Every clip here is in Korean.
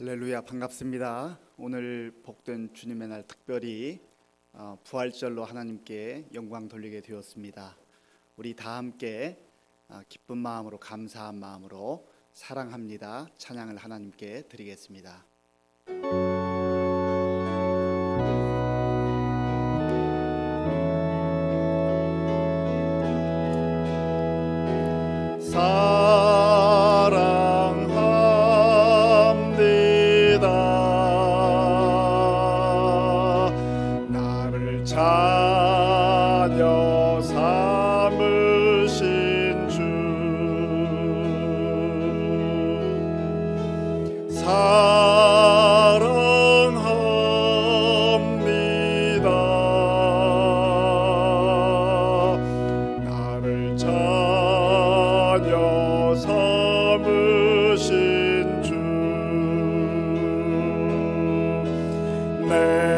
할렐루야, 반갑습니다. 오늘 복된 주님의 날 특별히 부활절로 하나님께 영광 돌리게 되었습니다. 우리 다 함께 기쁜 마음으로, 감사한 마음으로 사랑합니다 찬양을 하나님께 드리겠습니다. 자녀 삼으신 주 사랑합니다. 나를 자녀 삼으신 주 내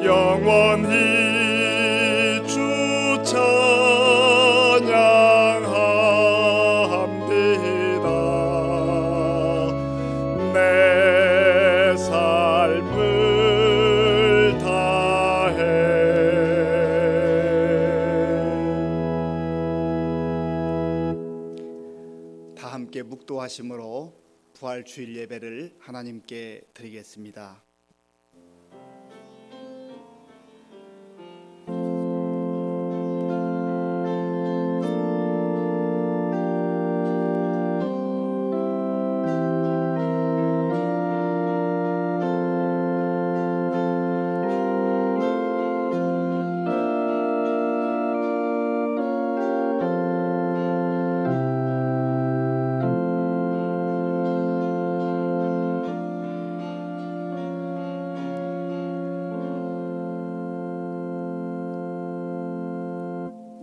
영원히 주 찬양합니다. 내 삶을 다해 다 함께 묵도하심으로 부활 주일 예배를 하나님께 드리겠습니다.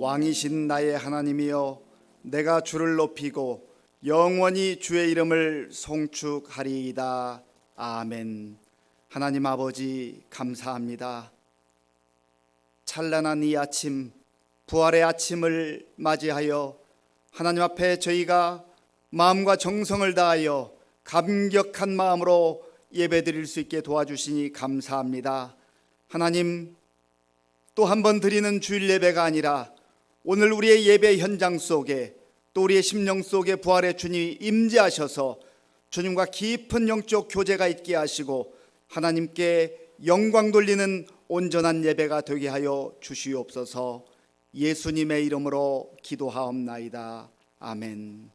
왕이신 나의 하나님이여, 내가 주를 높이고 영원히 주의 이름을 송축하리이다. 아멘. 하나님 아버지, 감사합니다. 찬란한 이 아침, 부활의 아침을 맞이하여 하나님 앞에 저희가 마음과 정성을 다하여 감격한 마음으로 예배드릴 수 있게 도와주시니 감사합니다. 하나님, 또 한 번 드리는 주일 예배가 아니라 오늘 우리의 예배 현장 속에, 또 우리의 심령 속에 부활의 주님이 임재하셔서 주님과 깊은 영적 교제가 있게 하시고 하나님께 영광 돌리는 온전한 예배가 되게 하여 주시옵소서. 예수님의 이름으로 기도하옵나이다. 아멘.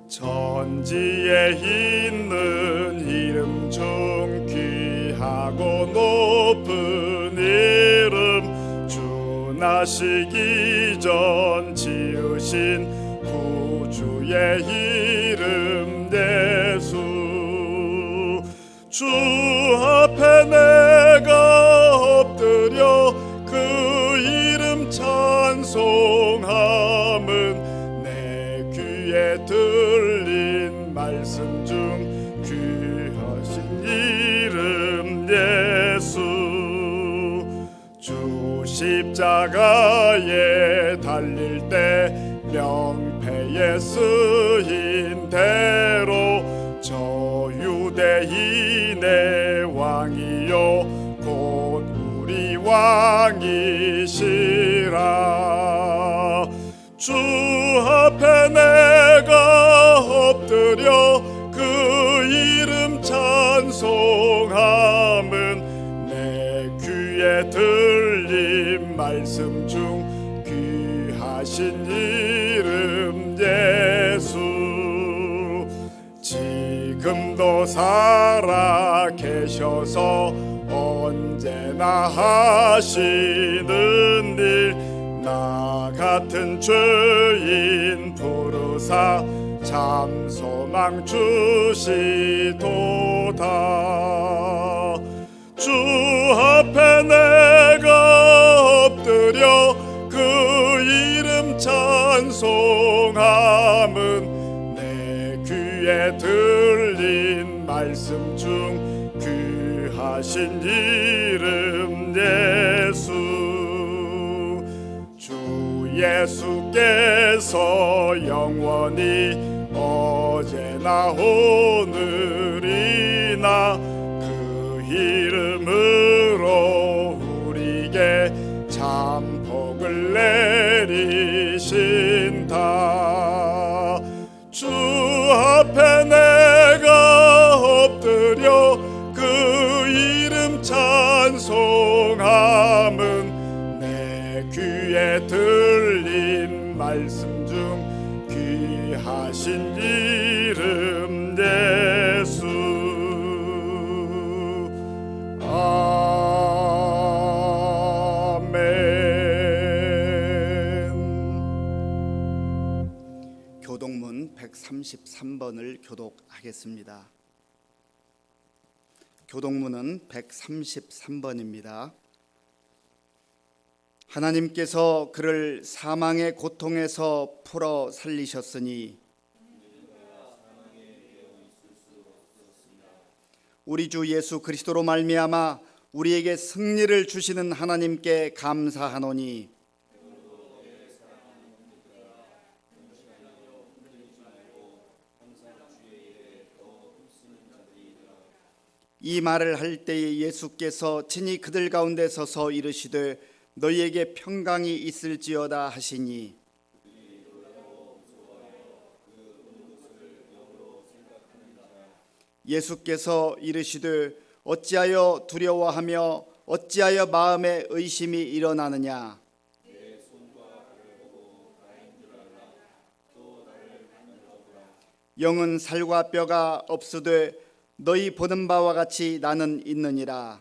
천지에 있는 이름 중 귀하고 높은 이름, 주 나시기 전 지으신 구주의 이름 예수. 주 앞에 내가 엎드려 그 이름 찬송함은 들린 말씀 중 귀하신 이름 예수. 주 십자가에 달릴 때 명패에 쓰인 대로 저 유대인의 왕이요 곧 우리 왕이시라. 주 앞에 내가 엎드려 그 이름 찬송함은 내 귀에 들린 말씀 중 귀하신 이름 예수. 지금도 살아 계셔서 언제나 하시는 일, 나 같은 죄인 부르사 참 소망 주시도다. 주 앞에 내가 엎드려 그 이름 찬송함은 내 귀에 들린 말씀 중 그 하신 이름 예수. 주 예수께서 영원히 어제나 오늘이나 그 이름으로 우리에게 참 복을 내리신다. 주 앞에 내가 엎드려 그 이름 찬송함은 내 귀에 들린 말씀 중 귀하신 이름 예수. 아멘. 교동문 133번을 교독하겠습니다. 교동문은 133번입니다. 하나님께서 그를 사망의 고통에서 풀어 살리셨으니 우리 주 예수 그리스도로 말미암아 우리에게 승리를 주시는 하나님께 감사하노니 이 말을 할 때에 예수께서 친히 그들 가운데 서서 이르시되 너희에게 평강이 있을지어다 하시니 예수께서 이르시되 어찌하여 두려워하며 어찌하여 마음에 의심이 일어나느냐. 영은 살과 뼈가 없으되 너희 보는 바와 같이 나는 있느니라.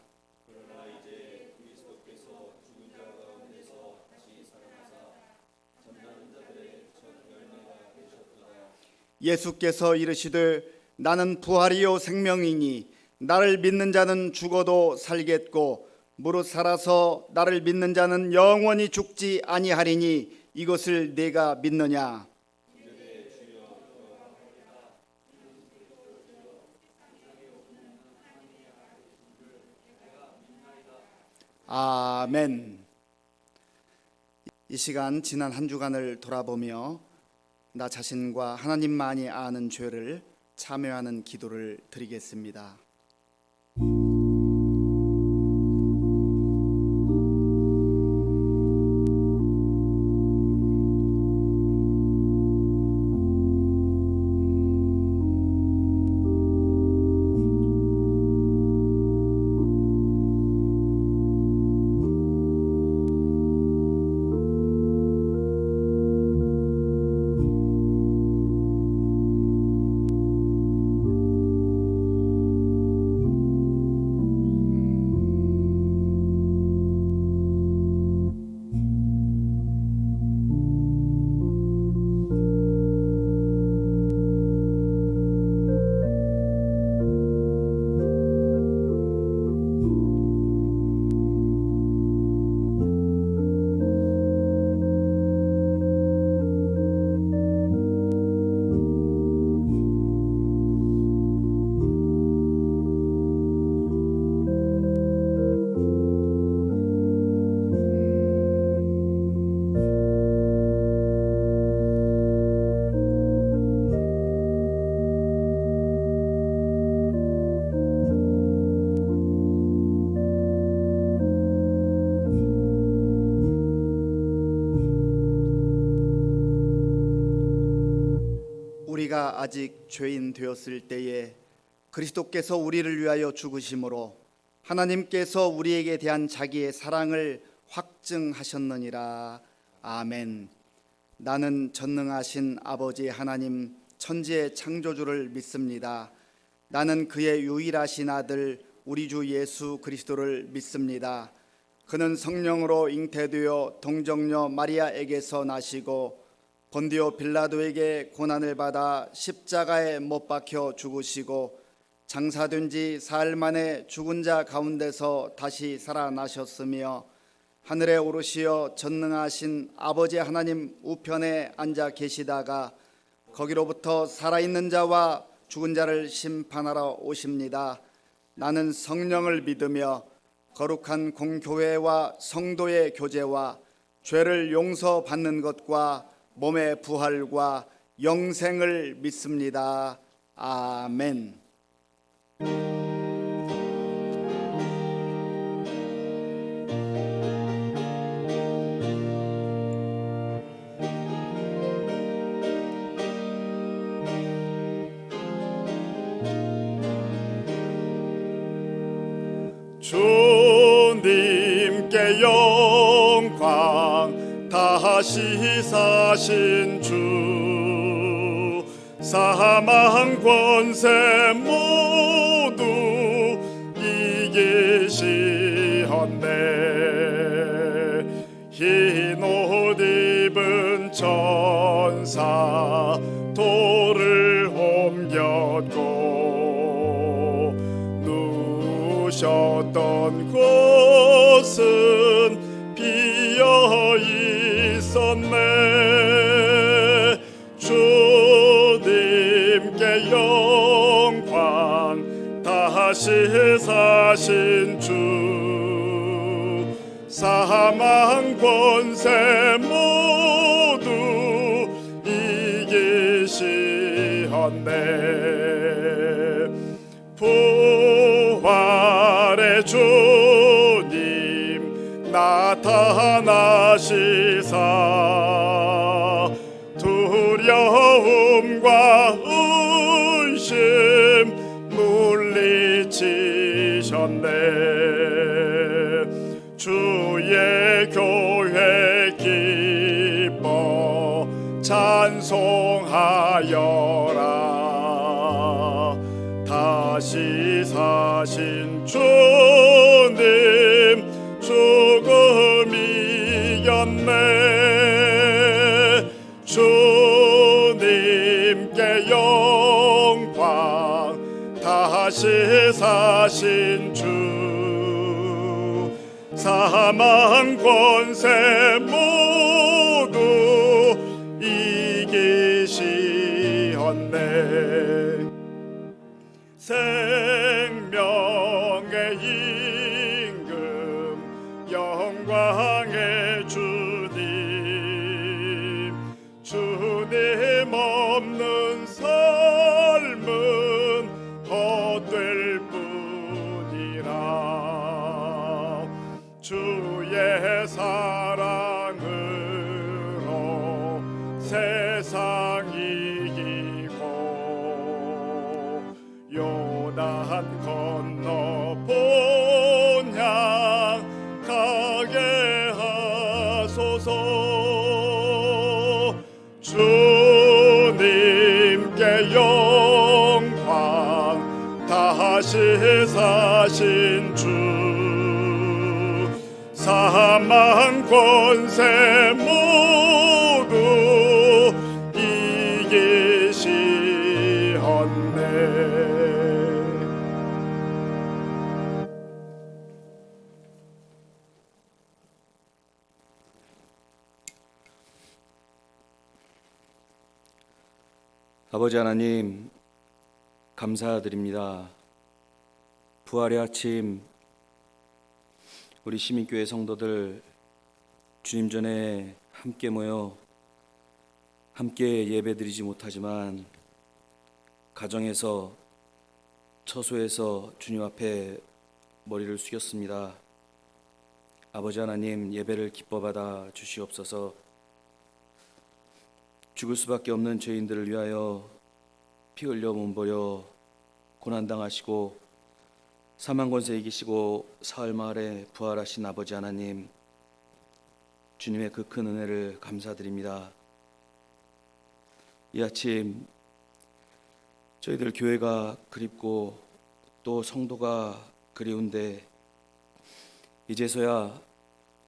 예수께서 이르시되 나는 부활이요 생명이니 나를 믿는 자는 죽어도 살겠고 무릇 살아서 나를 믿는 자는 영원히 죽지 아니하리니 이것을 네가 믿느냐. 아멘. 이 시간 지난 한 주간을 돌아보며 나 자신과 하나님만이 아는 죄를 참여하는 기도를 드리겠습니다. 우리가 아직 죄인 되었을 때에 그리스도께서 우리를 위하여 죽으심으로 하나님께서 우리에게 대한 자기의 사랑을 확증하셨느니라. 아멘. 나는 전능하신 아버지 하나님 천지의 창조주를 믿습니다. 나는 그의 유일하신 아들 우리 주 예수 그리스도를 믿습니다. 그는 성령으로 잉태되어 동정녀 마리아에게서 나시고 본디오 빌라도에게 고난을 받아 십자가에 못 박혀 죽으시고 장사된 지 사흘 만에 죽은 자 가운데서 다시 살아나셨으며 하늘에 오르시어 전능하신 아버지 하나님 우편에 앉아 계시다가 거기로부터 살아있는 자와 죽은 자를 심판하러 오십니다. 나는 성령을 믿으며 거룩한 공교회와 성도의 교제와 죄를 용서받는 것과 몸의 부활과 영생을 믿습니다. 아멘. 주님께 영광 다시 사신 주 사망 권세 모두 이기시었네. 흰 옷 입은 천사 돌을 옮겼고 누우셨던 곳은 비어 있었네. 주님께 영광 다시 사신 주 사망 권세 모두 이기시었네. 부활의 주님 나타나시사 두려움과 의심 물리치셨네. 주의 교회 기뻐 찬송하여라. 다시 사신 주님 죽음 이겼네. 주님께 영광 다시 사신 주 사망 권세 모두 이기시었네. 생명의 임금 영광의 주님 주님 없는 삶은 헛될 뿐이라. 주의 사랑으로 세상 이기고 요단 건너 본향 가게 하소서. 주님께 영광 다시 사신 주 사망 권세 모두 이기시었네. 아버지 하나님, 감사드립니다. 부활의 아침 우리 시민교회 성도들 주님 전에 함께 모여 함께 예배드리지 못하지만 가정에서 처소에서 주님 앞에 머리를 숙였습니다. 아버지 하나님, 예배를 기뻐 받아 주시옵소서. 죽을 수밖에 없는 죄인들을 위하여 피 흘려 몸버려 고난당하시고 사망 권세 이기시고 사흘 만에 부활하신 아버지 하나님, 주님의 그 큰 은혜를 감사드립니다. 이 아침 저희들 교회가 그립고 또 성도가 그리운데 이제서야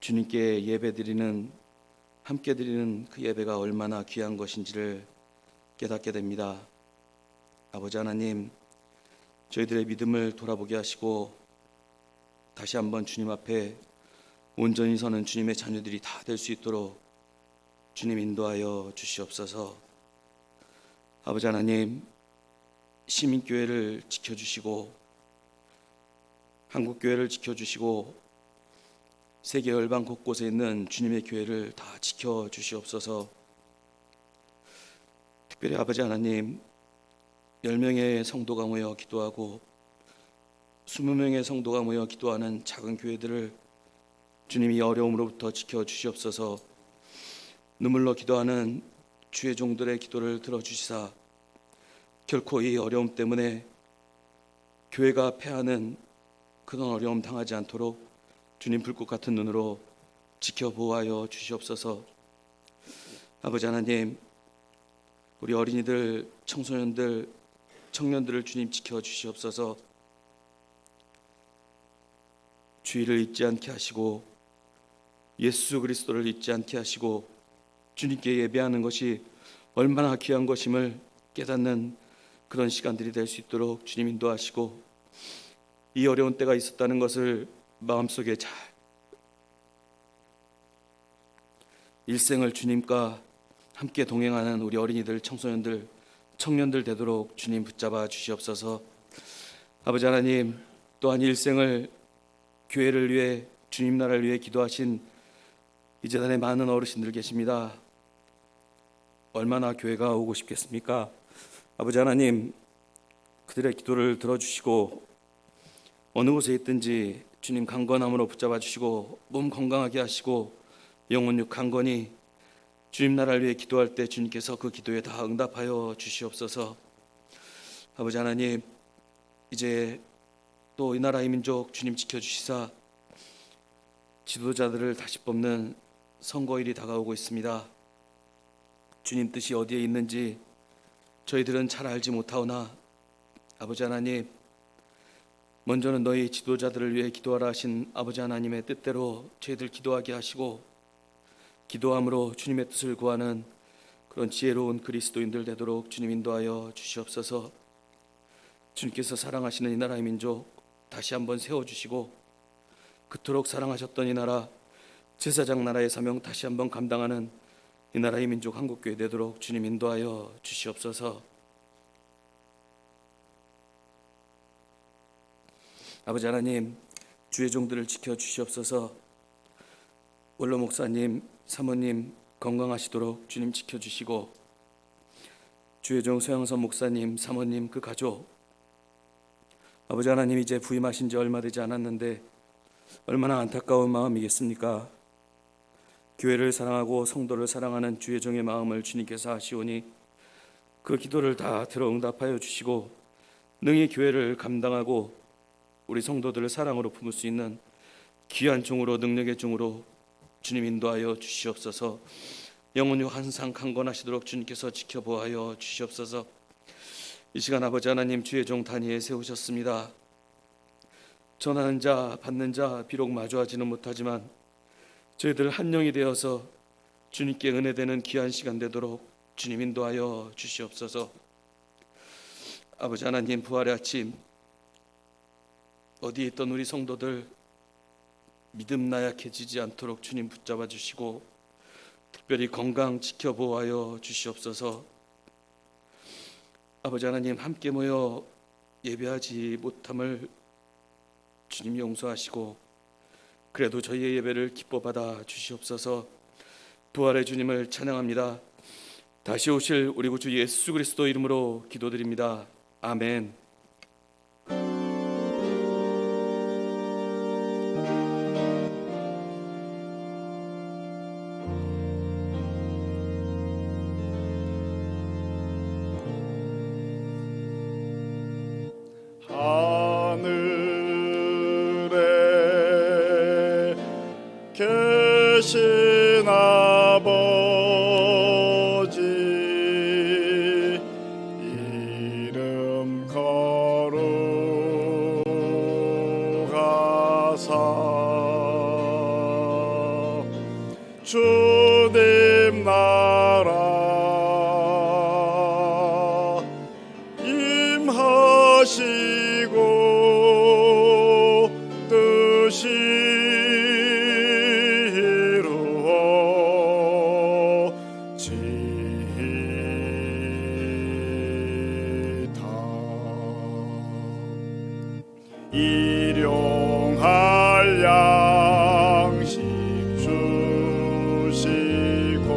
주님께 예배드리는 함께 드리는 그 예배가 얼마나 귀한 것인지를 깨닫게 됩니다. 아버지 하나님, 저희들의 믿음을 돌아보게 하시고 다시 한번 주님 앞에 온전히 서는 주님의 자녀들이 다 될 수 있도록 주님 인도하여 주시옵소서. 아버지 하나님, 시민교회를 지켜주시고 한국교회를 지켜주시고 세계 열방 곳곳에 있는 주님의 교회를 다 지켜주시옵소서. 특별히 아버지 하나님, 10명의 성도가 모여 기도하고 20명의 성도가 모여 기도하는 작은 교회들을 주님이 어려움으로부터 지켜주시옵소서. 눈물로 기도하는 주의 종들의 기도를 들어주시사 결코 이 어려움 때문에 교회가 패하는 그런 어려움 당하지 않도록 주님 불꽃 같은 눈으로 지켜보아여 주시옵소서. 아버지 하나님, 우리 어린이들, 청소년들, 청년들을 주님 지켜주시옵소서. 주의를 잊지 않게 하시고 예수 그리스도를 잊지 않게 하시고 주님께 예배하는 것이 얼마나 귀한 것임을 깨닫는 그런 시간들이 될 수 있도록 주님 인도하시고, 이 어려운 때가 있었다는 것을 마음속에 잘 일생을 주님과 함께 동행하는 우리 어린이들, 청소년들, 청년들 되도록 주님 붙잡아 주시옵소서. 아버지 하나님, 또한 일생을 교회를 위해, 주님 나라를 위해 기도하신 이 재단에 많은 어르신들 계십니다. 얼마나 교회가 오고 싶겠습니까? 아버지 하나님, 그들의 기도를 들어주시고 어느 곳에 있든지 주님 강건함으로 붙잡아 주시고 몸 건강하게 하시고 영혼육 강건히 주님 나라를 위해 기도할 때 주님께서 그 기도에 다 응답하여 주시옵소서. 아버지 하나님, 이제 또 이 나라의 민족 주님 지켜주시사 지도자들을 다시 뽑는 선거일이 다가오고 있습니다. 주님 뜻이 어디에 있는지 저희들은 잘 알지 못하오나 아버지 하나님, 먼저는 너희 지도자들을 위해 기도하라 하신 아버지 하나님의 뜻대로 저희들 기도하게 하시고 기도함으로 주님의 뜻을 구하는 그런 지혜로운 그리스도인들 되도록 주님 인도하여 주시옵소서. 주님께서 사랑하시는 이 나라의 민족 다시 한번 세워주시고 그토록 사랑하셨던 이 나라, 제사장 나라의 사명 다시 한번 감당하는 이 나라의 민족 한국교회 되도록 주님 인도하여 주시옵소서. 아버지 하나님, 주의 종들을 지켜주시옵소서. 원로 목사님, 사모님 건강하시도록 주님 지켜주시고 주의 종 소양선 목사님, 사모님 그 가족, 아버지 하나님, 이제 부임하신 지 얼마 되지 않았는데 얼마나 안타까운 마음이겠습니까? 교회를 사랑하고 성도를 사랑하는 주의 종의 마음을 주님께서 아시오니 그 기도를 다 들어 응답하여 주시고 능히 교회를 감당하고 우리 성도들을 사랑으로 품을 수 있는 귀한 종으로, 능력의 종으로 주님 인도하여 주시옵소서. 영혼이 항상 강건하시도록 주님께서 지켜보아여 주시옵소서. 이 시간 아버지 하나님, 주의 종 다니엘 세우셨습니다. 전하는 자, 받는 자 비록 마주하지는 못하지만 저희들 한 영이 되어서 주님께 은혜되는 귀한 시간 되도록 주님 인도하여 주시옵소서. 아버지 하나님, 부활의 아침 어디에 있던 우리 성도들 믿음 나약해지지 않도록 주님 붙잡아 주시고 특별히 건강 지켜보아여 주시옵소서. 아버지 하나님, 함께 모여 예배하지 못함을 주님 용서하시고 그래도 저희의 예배를 기뻐 받아 주시옵소서. 부활의 주님을 찬양합니다. 다시 오실 우리 구주 예수 그리스도 이름으로 기도드립니다. 아멘. 하늘에 계신 아버지 이름 거룩하사 주님 말씀하시고 뜻이 이루어지다. 일용할 양식 주시고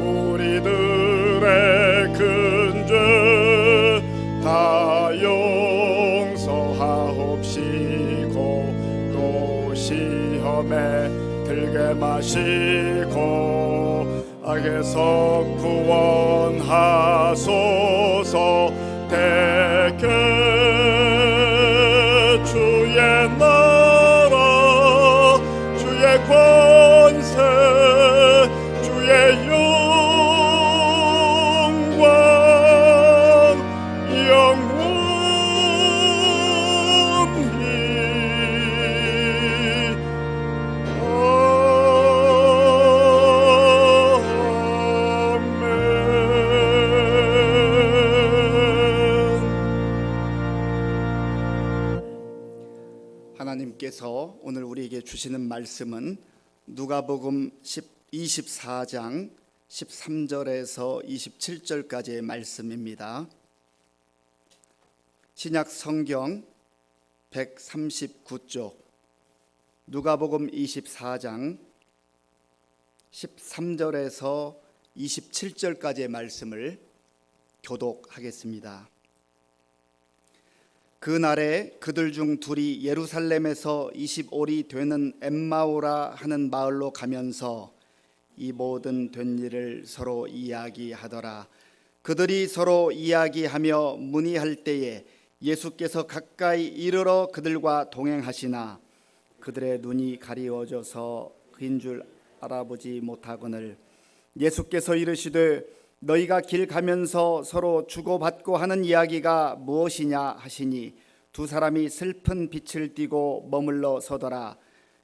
우리들의 큰 죄 다 용서하옵시고 또 시험에 들게 마시고 악에서 구원하소서. 대개 주의 나라 주의 권세 주의 영광 영원히 하나님께서 오늘 우리에게 주시는 말씀은 누가복음 24장 13절에서 27절까지의 말씀입니다. 신약 성경 139쪽 누가복음 24장 13절에서 27절까지의 말씀을 교독하겠습니다. 그날에 그들 중 둘이 예루살렘에서 25리 되는 엠마오라 하는 마을로 가면서 이 모든 된 일을 서로 이야기하더라. 그들이 서로 이야기하며 문의할 때에 예수께서 가까이 이르러 그들과 동행하시나 그들의 눈이 가리워져서 그인 줄 알아보지 못하거늘 예수께서 이르시되 너희가 길 가면서 서로 주고받고 하는 이야기가 무엇이냐 하시니 두 사람이 슬픈 빛을 띠고 머물러 서더라.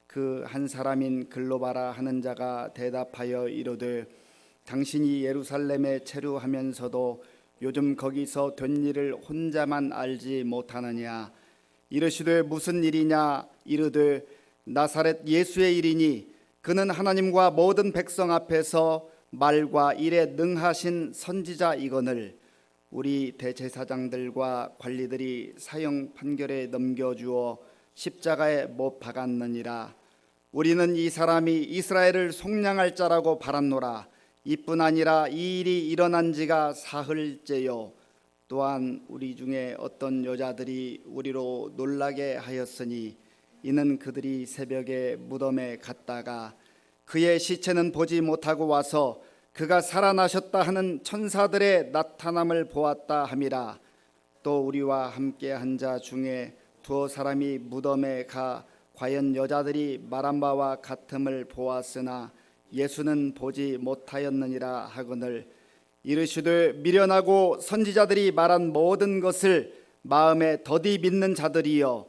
그 한 사람인 글로바라 하는 자가 대답하여 이르되 당신이 예루살렘에 체류하면서도 요즘 거기서 된 일을 혼자만 알지 못하느냐. 이르시되 무슨 일이냐. 이르되 나사렛 예수의 일이니 그는 하나님과 모든 백성 앞에서 말과 일에 능하신 선지자이거늘 우리 대제사장들과 관리들이 사형 판결에 넘겨주어 십자가에 못 박았느니라. 우리는 이 사람이 이스라엘을 속량할 자라고 바랐노라. 이뿐 아니라 이 일이 일어난 지가 사흘째요. 또한 우리 중에 어떤 여자들이 우리로 놀라게 하였으니 이는 그들이 새벽에 무덤에 갔다가 그의 시체는 보지 못하고 와서 그가 살아나셨다 하는 천사들의 나타남을 보았다 함이라. 또 우리와 함께 한 자 중에 두어 사람이 무덤에 가 과연 여자들이 말한 바와 같음을 보았으나 예수는 보지 못하였느니라 하거늘 이르시되 미련하고 선지자들이 말한 모든 것을 마음에 더디 믿는 자들이여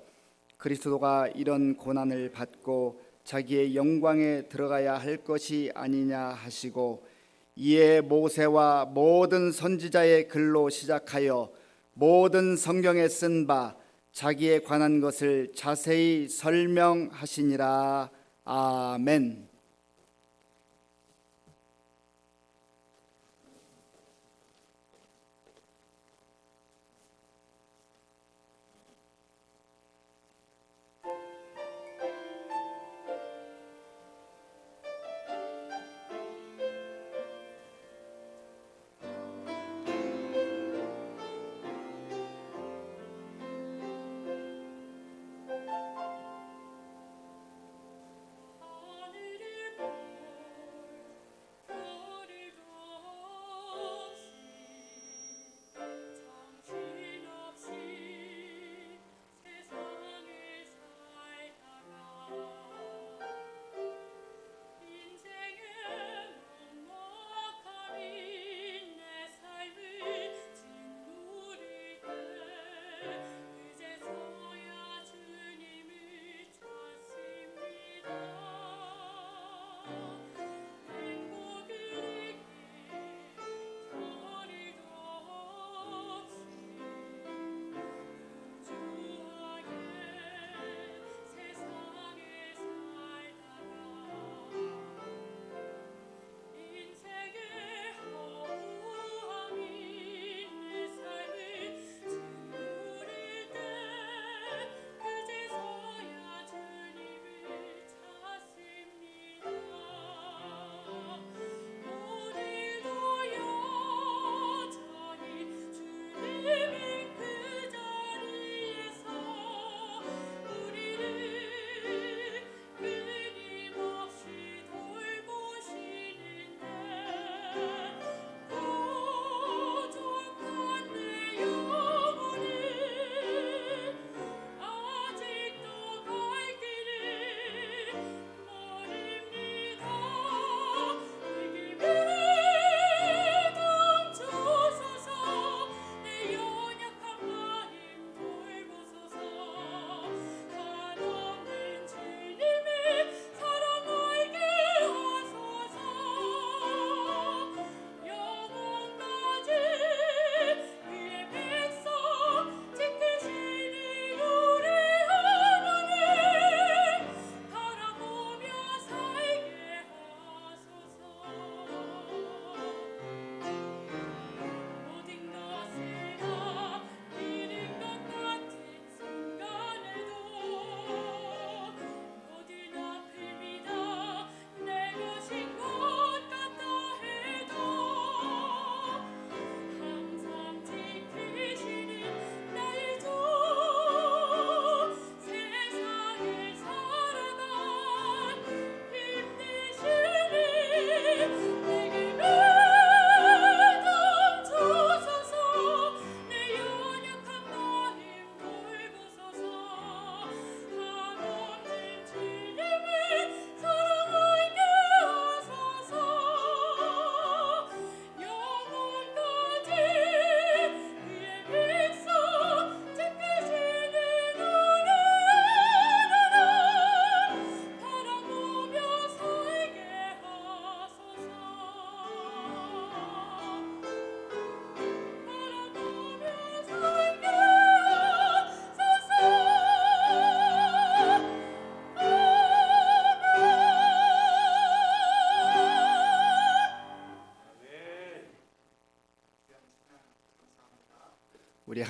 그리스도가 이런 고난을 받고 자기의 영광에 들어가야 할 것이 아니냐 하시고 이에 모세와 모든 선지자의 글로 시작하여 모든 성경에 쓴 바 자기에 관한 것을 자세히 설명하시니라. 아멘. 하늘에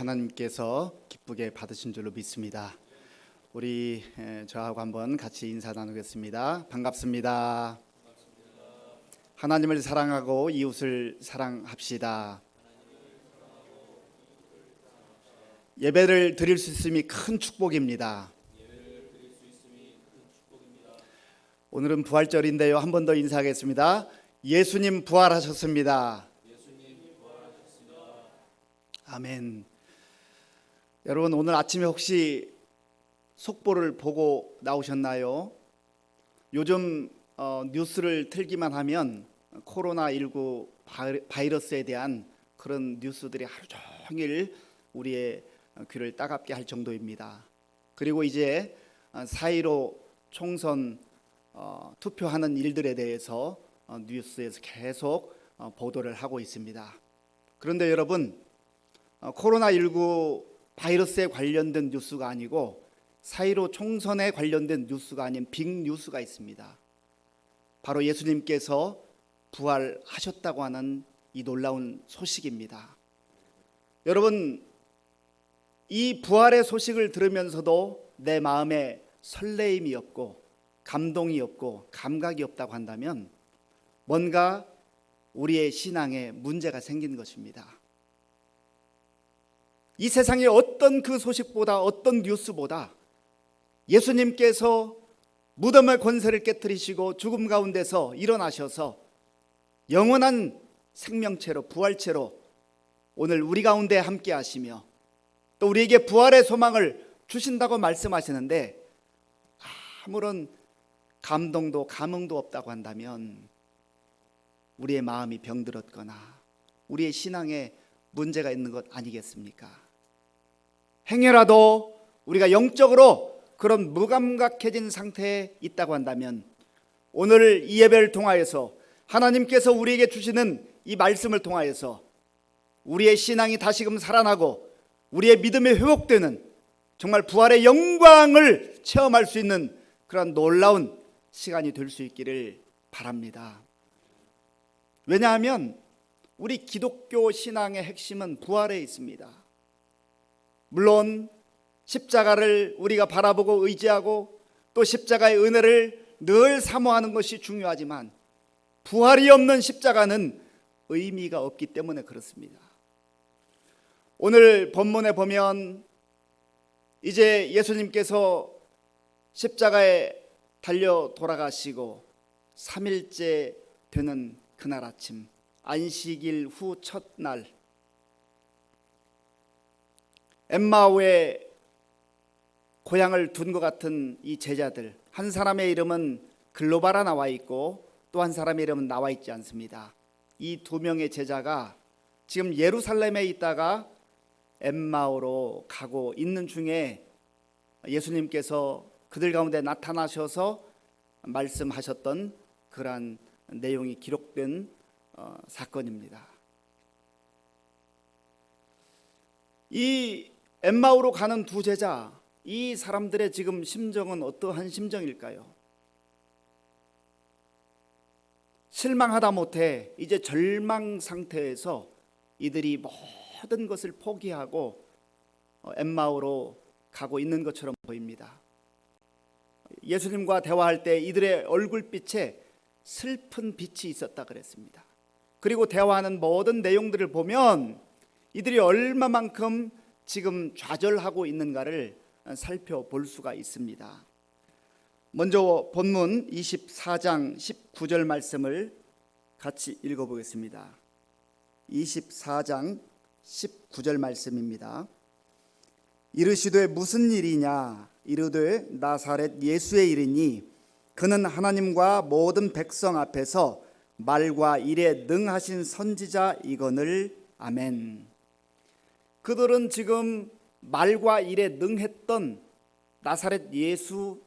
하나님께서 기쁘게 받으신 줄로 믿습니다. 우리 저하고 한번 같이 인사 나누겠습니다. 반갑습니다. 하나님을 사랑하고 이웃을 사랑합시다. 예배를 드릴 수 있음이 큰 축복입니다. 오늘은 부활절인데요. 한 번 더 인사하겠습니다. 예수님 부활하셨습니다. 아멘. 여러분, 오늘 아침에 혹시 속보를 보고 나오셨나요? 요즘 뉴스를 틀기만 하면 코로나19 바이러스에 대한 그런 뉴스들이 하루 종일 우리의 귀를 따갑게 할 정도입니다. 그리고 이제 4.15 총선 투표하는 일들에 대해서 뉴스에서 계속 보도를 하고 있습니다. 그런데 여러분, 코로나19 바이러스에 관련된 뉴스가 아니고 4.15 총선에 관련된 뉴스가 아닌 빅뉴스가 있습니다. 바로 예수님께서 부활하셨다고 하는 이 놀라운 소식입니다. 여러분, 이 부활의 소식을 들으면서도 내 마음에 설레임이 없고 감동이 없고 감각이 없다고 한다면 뭔가 우리의 신앙에 문제가 생긴 것입니다. 이 세상의 어떤 그 소식보다, 어떤 뉴스보다 예수님께서 무덤의 권세를 깨뜨리시고 죽음 가운데서 일어나셔서 영원한 생명체로, 부활체로 오늘 우리 가운데 함께 하시며 또 우리에게 부활의 소망을 주신다고 말씀하시는데 아무런 감동도 감흥도 없다고 한다면 우리의 마음이 병들었거나 우리의 신앙에 문제가 있는 것 아니겠습니까? 행여라도 우리가 영적으로 그런 무감각해진 상태에 있다고 한다면 오늘 이 예배를 통하여서 하나님께서 우리에게 주시는 이 말씀을 통하여서 우리의 신앙이 다시금 살아나고 우리의 믿음이 회복되는 정말 부활의 영광을 체험할 수 있는 그런 놀라운 시간이 될 수 있기를 바랍니다. 왜냐하면 우리 기독교 신앙의 핵심은 부활에 있습니다. 물론 십자가를 우리가 바라보고 의지하고 또 십자가의 은혜를 늘 사모하는 것이 중요하지만 부활이 없는 십자가는 의미가 없기 때문에 그렇습니다. 오늘 본문에 보면 이제 예수님께서 십자가에 달려 돌아가시고 3일째 되는 그날 아침, 안식일 후 첫날, 엠마오에 고향을 둔 것 같은 이 제자들, 한 사람의 이름은 글로바라 나와 있고 또 한 사람의 이름은 나와 있지 않습니다. 이 두 명의 제자가 지금 예루살렘에 있다가 엠마오로 가고 있는 중에 예수님께서 그들 가운데 나타나셔서 말씀하셨던 그러한 내용이 기록된 사건입니다. 이 엠마오로 가는 두 제자, 이 사람들의 지금 심정은 어떠한 심정일까요? 실망하다 못해 이제 절망 상태에서 이들이 모든 것을 포기하고 엠마오로 가고 있는 것처럼 보입니다. 예수님과 대화할 때 이들의 얼굴빛에 슬픈 빛이 있었다 그랬습니다. 그리고 대화하는 모든 내용들을 보면 이들이 얼마만큼 지금 좌절하고 있는가를 살펴볼 수가 있습니다. 먼저 본문 24장 19절 말씀을 같이 읽어보겠습니다. 24장 19절 말씀입니다. 이르시되 무슨 일이냐? 이르되 나사렛 예수의 일이니 그는 하나님과 모든 백성 앞에서 말과 일에 능하신 선지자이거늘. 아멘. 그들은 지금 말과 일에 능했던 나사렛 예수,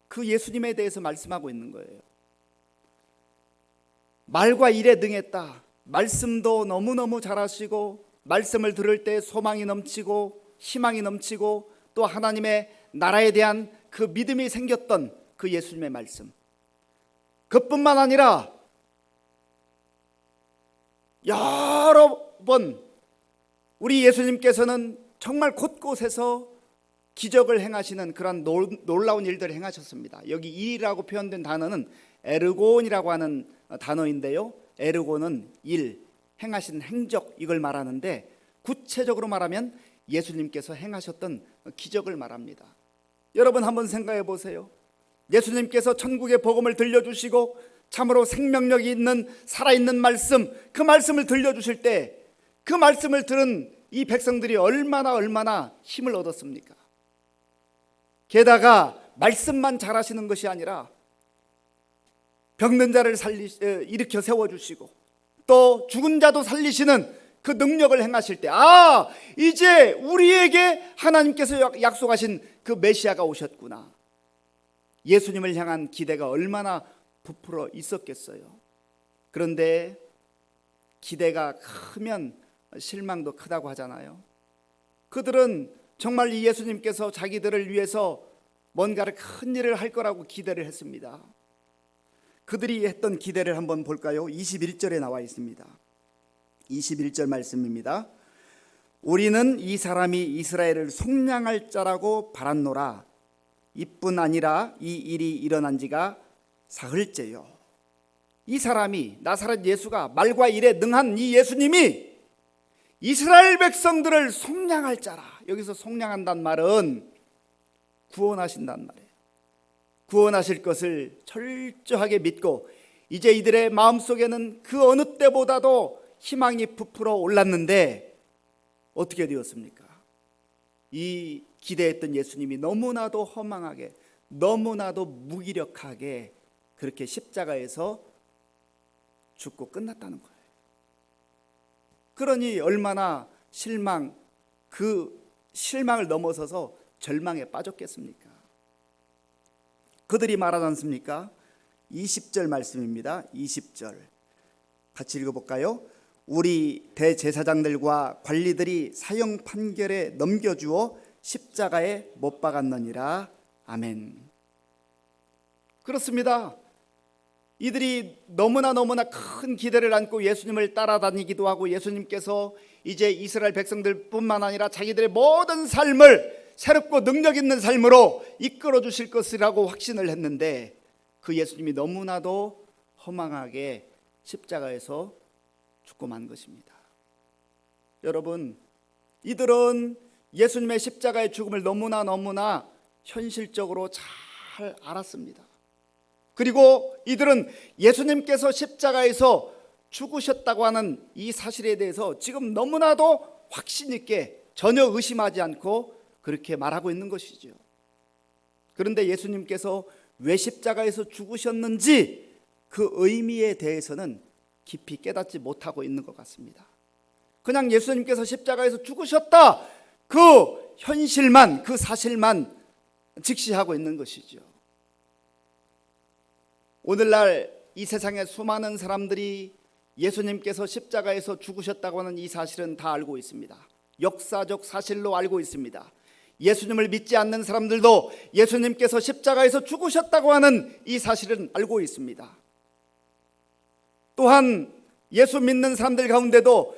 그 예수님에 대해서 말씀하고 있는 거예요. 말과 일에 능했다. 말씀도 너무너무 잘하시고 말씀을 들을 때 소망이 넘치고 희망이 넘치고 또 하나님의 나라에 대한 그 믿음이 생겼던 그 예수님의 말씀, 그뿐만 아니라 여러 번 우리 예수님께서는 정말 곳곳에서 기적을 행하시는 그런 놀라운 일들을 행하셨습니다. 여기 일이라고 표현된 단어는 에르곤이라고 하는 단어인데요, 에르곤은 일, 행하신 행적, 이걸 말하는데 구체적으로 말하면 예수님께서 행하셨던 기적을 말합니다. 여러분 한번 생각해 보세요. 예수님께서 천국의 복음을 들려주시고 참으로 생명력이 있는 살아있는 말씀, 그 말씀을 들려주실 때 그 말씀을 들은 이 백성들이 얼마나 힘을 얻었습니까? 게다가 말씀만 잘하시는 것이 아니라 병든 자를 일으켜 세워주시고 또 죽은 자도 살리시는 그 능력을 행하실 때, 이제 우리에게 하나님께서 약속하신 그 메시아가 오셨구나. 예수님을 향한 기대가 얼마나 부풀어 있었겠어요. 그런데 기대가 크면 실망도 크다고 하잖아요. 그들은 정말 이 예수님께서 자기들을 위해서 뭔가를 큰 일을 할 거라고 기대를 했습니다. 그들이 했던 기대를 한번 볼까요? 21절에 나와 있습니다. 21절 말씀입니다. 우리는 이 사람이 이스라엘을 속량할 자라고 바랐노라. 이뿐 아니라 이 일이 일어난 지가 사흘째요. 이 사람이, 나사렛 예수가, 말과 일에 능한 이 예수님이 이스라엘 백성들을 속량할 자라. 여기서 속량한다는 말은 구원하신다는 말이에요. 구원하실 것을 철저하게 믿고 이제 이들의 마음속에는 그 어느 때보다도 희망이 부풀어 올랐는데 어떻게 되었습니까? 이 기대했던 예수님이 너무나도 허망하게, 너무나도 무기력하게 그렇게 십자가에서 죽고 끝났다는 거예요. 그러니 얼마나 그 실망을 넘어서서 절망에 빠졌겠습니까? 그들이 말하지 않습니까? 20절 말씀입니다. 20절 같이 읽어볼까요? 우리 대제사장들과 관리들이 사형 판결에 넘겨주어 십자가에 못 박았느니라. 아멘. 그렇습니다. 이들이 너무나 큰 기대를 안고 예수님을 따라다니기도 하고 예수님께서 이제 이스라엘 백성들뿐만 아니라 자기들의 모든 삶을 새롭고 능력 있는 삶으로 이끌어 주실 것이라고 확신을 했는데 그 예수님이 너무나도 허망하게 십자가에서 죽고 만 것입니다. 여러분, 이들은 예수님의 십자가의 죽음을 너무나 현실적으로 잘 알았습니다. 그리고 이들은 예수님께서 십자가에서 죽으셨다고 하는 이 사실에 대해서 지금 너무나도 확신 있게 전혀 의심하지 않고 그렇게 말하고 있는 것이죠. 그런데 예수님께서 왜 십자가에서 죽으셨는지 그 의미에 대해서는 깊이 깨닫지 못하고 있는 것 같습니다. 그냥 예수님께서 십자가에서 죽으셨다, 그 현실만, 그 사실만 직시하고 있는 것이죠. 오늘날 이 세상에 수많은 사람들이 예수님께서 십자가에서 죽으셨다고 하는 이 사실은 다 알고 있습니다. 역사적 사실로 알고 있습니다. 예수님을 믿지 않는 사람들도 예수님께서 십자가에서 죽으셨다고 하는 이 사실은 알고 있습니다. 또한 예수 믿는 사람들 가운데도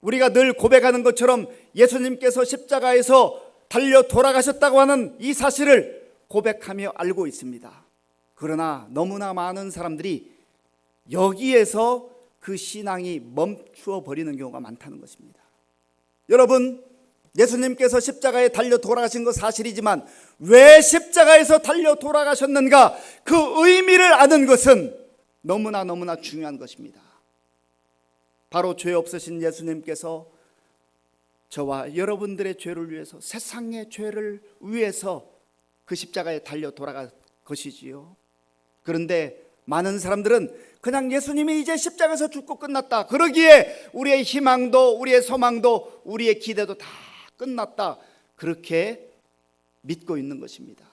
우리가 늘 고백하는 것처럼 예수님께서 십자가에서 달려 돌아가셨다고 하는 이 사실을 고백하며 알고 있습니다. 그러나 너무나 많은 사람들이 여기에서 그 신앙이 멈추어 버리는 경우가 많다는 것입니다. 여러분, 예수님께서 십자가에 달려 돌아가신 것 사실이지만 왜 십자가에서 달려 돌아가셨는가, 그 의미를 아는 것은 너무나 중요한 것입니다. 바로 죄 없으신 예수님께서 저와 여러분들의 죄를 위해서, 세상의 죄를 위해서 그 십자가에 달려 돌아갈 것이지요. 그런데 많은 사람들은 그냥 예수님이 이제 십자가에서 죽고 끝났다, 그러기에 우리의 희망도 우리의 소망도 우리의 기대도 다 끝났다, 그렇게 믿고 있는 것입니다.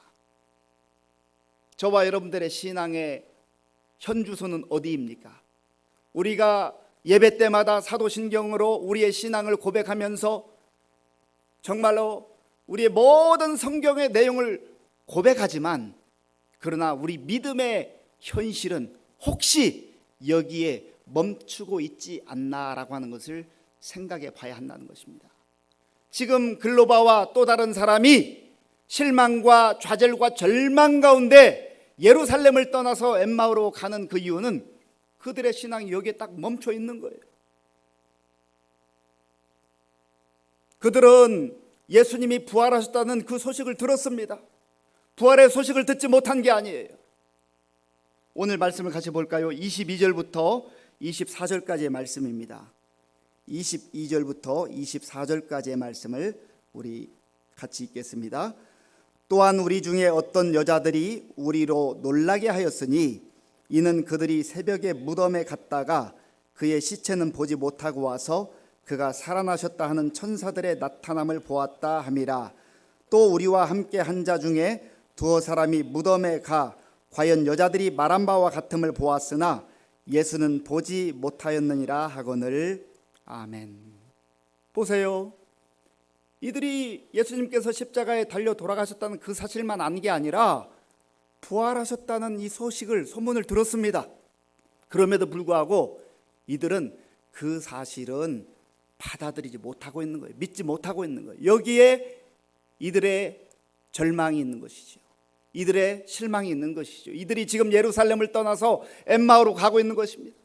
저와 여러분들의 신앙의 현주소는 어디입니까? 우리가 예배 때마다 사도신경으로 우리의 신앙을 고백하면서 정말로 우리의 모든 성경의 내용을 고백하지만, 그러나 우리 믿음의 현실은 혹시 여기에 멈추고 있지 않나라고 하는 것을 생각해 봐야 한다는 것입니다. 지금 글로바와 또 다른 사람이 실망과 좌절과 절망 가운데 예루살렘을 떠나서 엠마오로 가는 그 이유는 그들의 신앙이 여기에 딱 멈춰 있는 거예요. 그들은 예수님이 부활하셨다는 그 소식을 들었습니다. 부활의 소식을 듣지 못한 게 아니에요. 오늘 말씀을 같이 볼까요? 22절부터 24절까지의 말씀입니다. 22절부터 24절까지의 말씀을 우리 같이 읽겠습니다. 또한 우리 중에 어떤 여자들이 우리로 놀라게 하였으니 이는 그들이 새벽에 무덤에 갔다가 그의 시체는 보지 못하고 와서 그가 살아나셨다 하는 천사들의 나타남을 보았다 함이라. 또 우리와 함께 한 자 중에 두어 사람이 무덤에 가 과연 여자들이 말한 바와 같음을 보았으나 예수는 보지 못하였느니라 하거늘. 아멘. 보세요. 이들이 예수님께서 십자가에 달려 돌아가셨다는 그 사실만 안 게 아니라 부활하셨다는 이 소문을 들었습니다. 그럼에도 불구하고 이들은 그 사실은 받아들이지 못하고 있는 거예요. 믿지 못하고 있는 거예요. 여기에 이들의 절망이 있는 것이죠. 이들의 실망이 있는 것이죠. 이들이 지금 예루살렘을 떠나서 엠마오로 가고 있는 것입니다.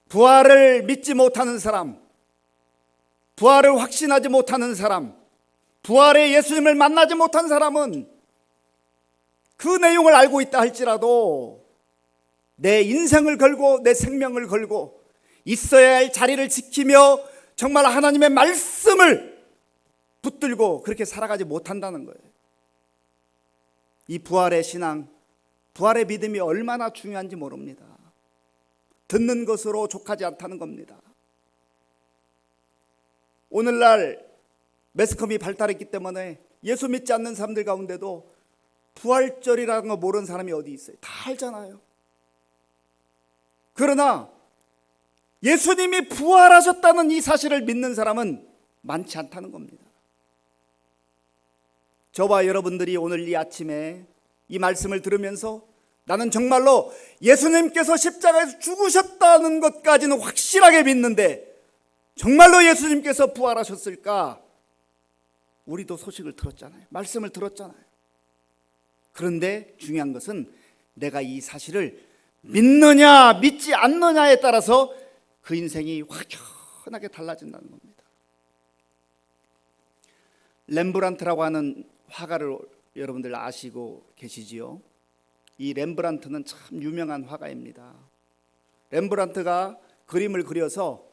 부활을 믿지 못하는 사람, 부활을 확신하지 못하는 사람, 부활의 예수님을 만나지 못한 사람은 그 내용을 알고 있다 할지라도 내 인생을 걸고 내 생명을 걸고 있어야 할 자리를 지키며 정말 하나님의 말씀을 붙들고 그렇게 살아가지 못한다는 거예요. 이 부활의 신앙, 부활의 믿음이 얼마나 중요한지 모릅니다. 듣는 것으로 족하지 않다는 겁니다. 오늘날 매스컴이 발달했기 때문에 예수 믿지 않는 사람들 가운데도 부활절이라는 거 모르는 사람이 어디 있어요? 다 알잖아요. 그러나 예수님이 부활하셨다는 이 사실을 믿는 사람은 많지 않다는 겁니다. 저와 여러분들이 오늘 이 아침에 이 말씀을 들으면서 나는 정말로 예수님께서 십자가에서 죽으셨다는 것까지는 확실하게 믿는데 정말로 예수님께서 부활하셨을까? 우리도 소식을 들었잖아요. 말씀을 들었잖아요. 그런데 중요한 것은 내가 이 사실을 믿느냐 믿지 않느냐에 따라서 그 인생이 확연하게 달라진다는 겁니다. 렘브란트라고 하는 화가를 여러분들 아시고 계시지요? 이 렘브란트는 참 유명한 화가입니다. 렘브란트가 그림을 그려서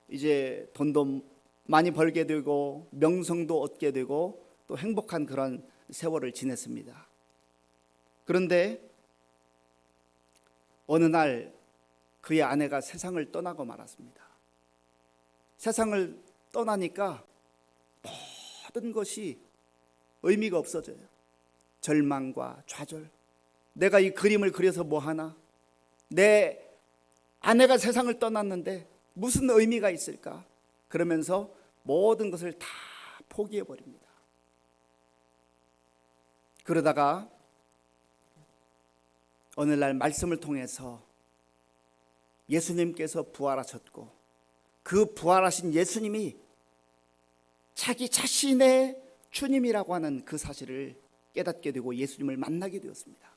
이제 돈도 많이 벌게 되고 명성도 얻게 되고 또 행복한 그런 세월을 지냈습니다. 그런데 어느 날 그의 아내가 세상을 떠나고 말았습니다. 세상을 떠나니까 모든 것이 의미가 없어져요. 절망과 좌절. 내가 이 그림을 그려서 뭐 하나? 내 아내가 세상을 떠났는데 무슨 의미가 있을까? 그러면서 모든 것을 다 포기해 버립니다. 그러다가 어느 날 말씀을 통해서 예수님께서 부활하셨고 그 부활하신 예수님이 자기 자신의 주님이라고 하는 그 사실을 깨닫게 되고 예수님을 만나게 되었습니다.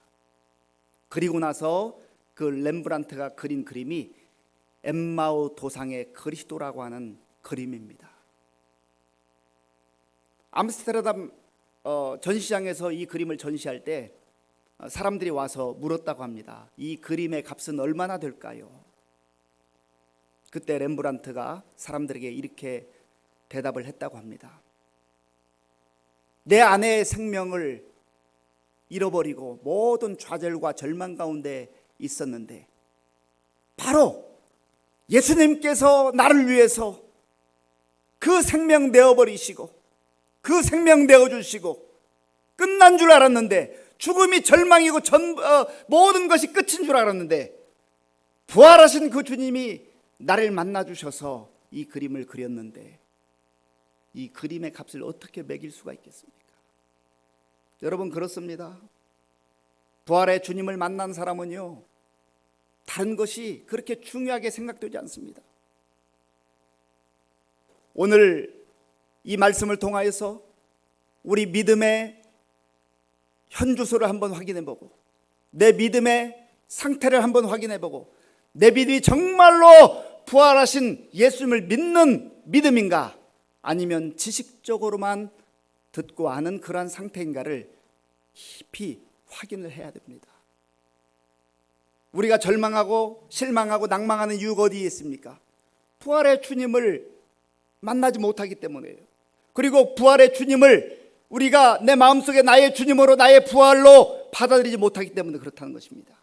그리고 나서 그 렘브란트가 그린 그림이 엠마오 도상의 그리스도라고 하는 그림입니다. 암스테르담 전시장에서 이 그림을 전시할 때 사람들이 와서 물었다고 합니다. 이 그림의 값은 얼마나 될까요? 그때 렘브란트가 사람들에게 이렇게 대답을 했다고 합니다. 내 아내의 생명을 잃어버리고 모든 좌절과 절망 가운데 있었는데 바로 예수님께서 나를 위해서 그 생명 내어버리시고 그 생명 내어주시고 끝난 줄 알았는데 죽음이 절망이고 모든 것이 끝인 줄 알았는데 부활하신 그 주님이 나를 만나주셔서 이 그림을 그렸는데 이 그림의 값을 어떻게 매길 수가 있겠습니까? 여러분 그렇습니다. 부활의 주님을 만난 사람은요 다른 것이 그렇게 중요하게 생각되지 않습니다. 오늘 이 말씀을 통하여서 우리 믿음의 현주소를 한번 확인해보고 내 믿음의 상태를 한번 확인해보고 내 믿음이 정말로 부활하신 예수님을 믿는 믿음인가 아니면 지식적으로만 듣고 아는 그러한 상태인가를 깊이 확인을 해야 됩니다. 우리가 절망하고 실망하고 낭망하는 이유가 어디에 있습니까? 부활의 주님을 만나지 못하기 때문이에요. 그리고 부활의 주님을 우리가 내 마음속에 나의 주님으로 나의 부활로 받아들이지 못하기 때문에 그렇다는 것입니다.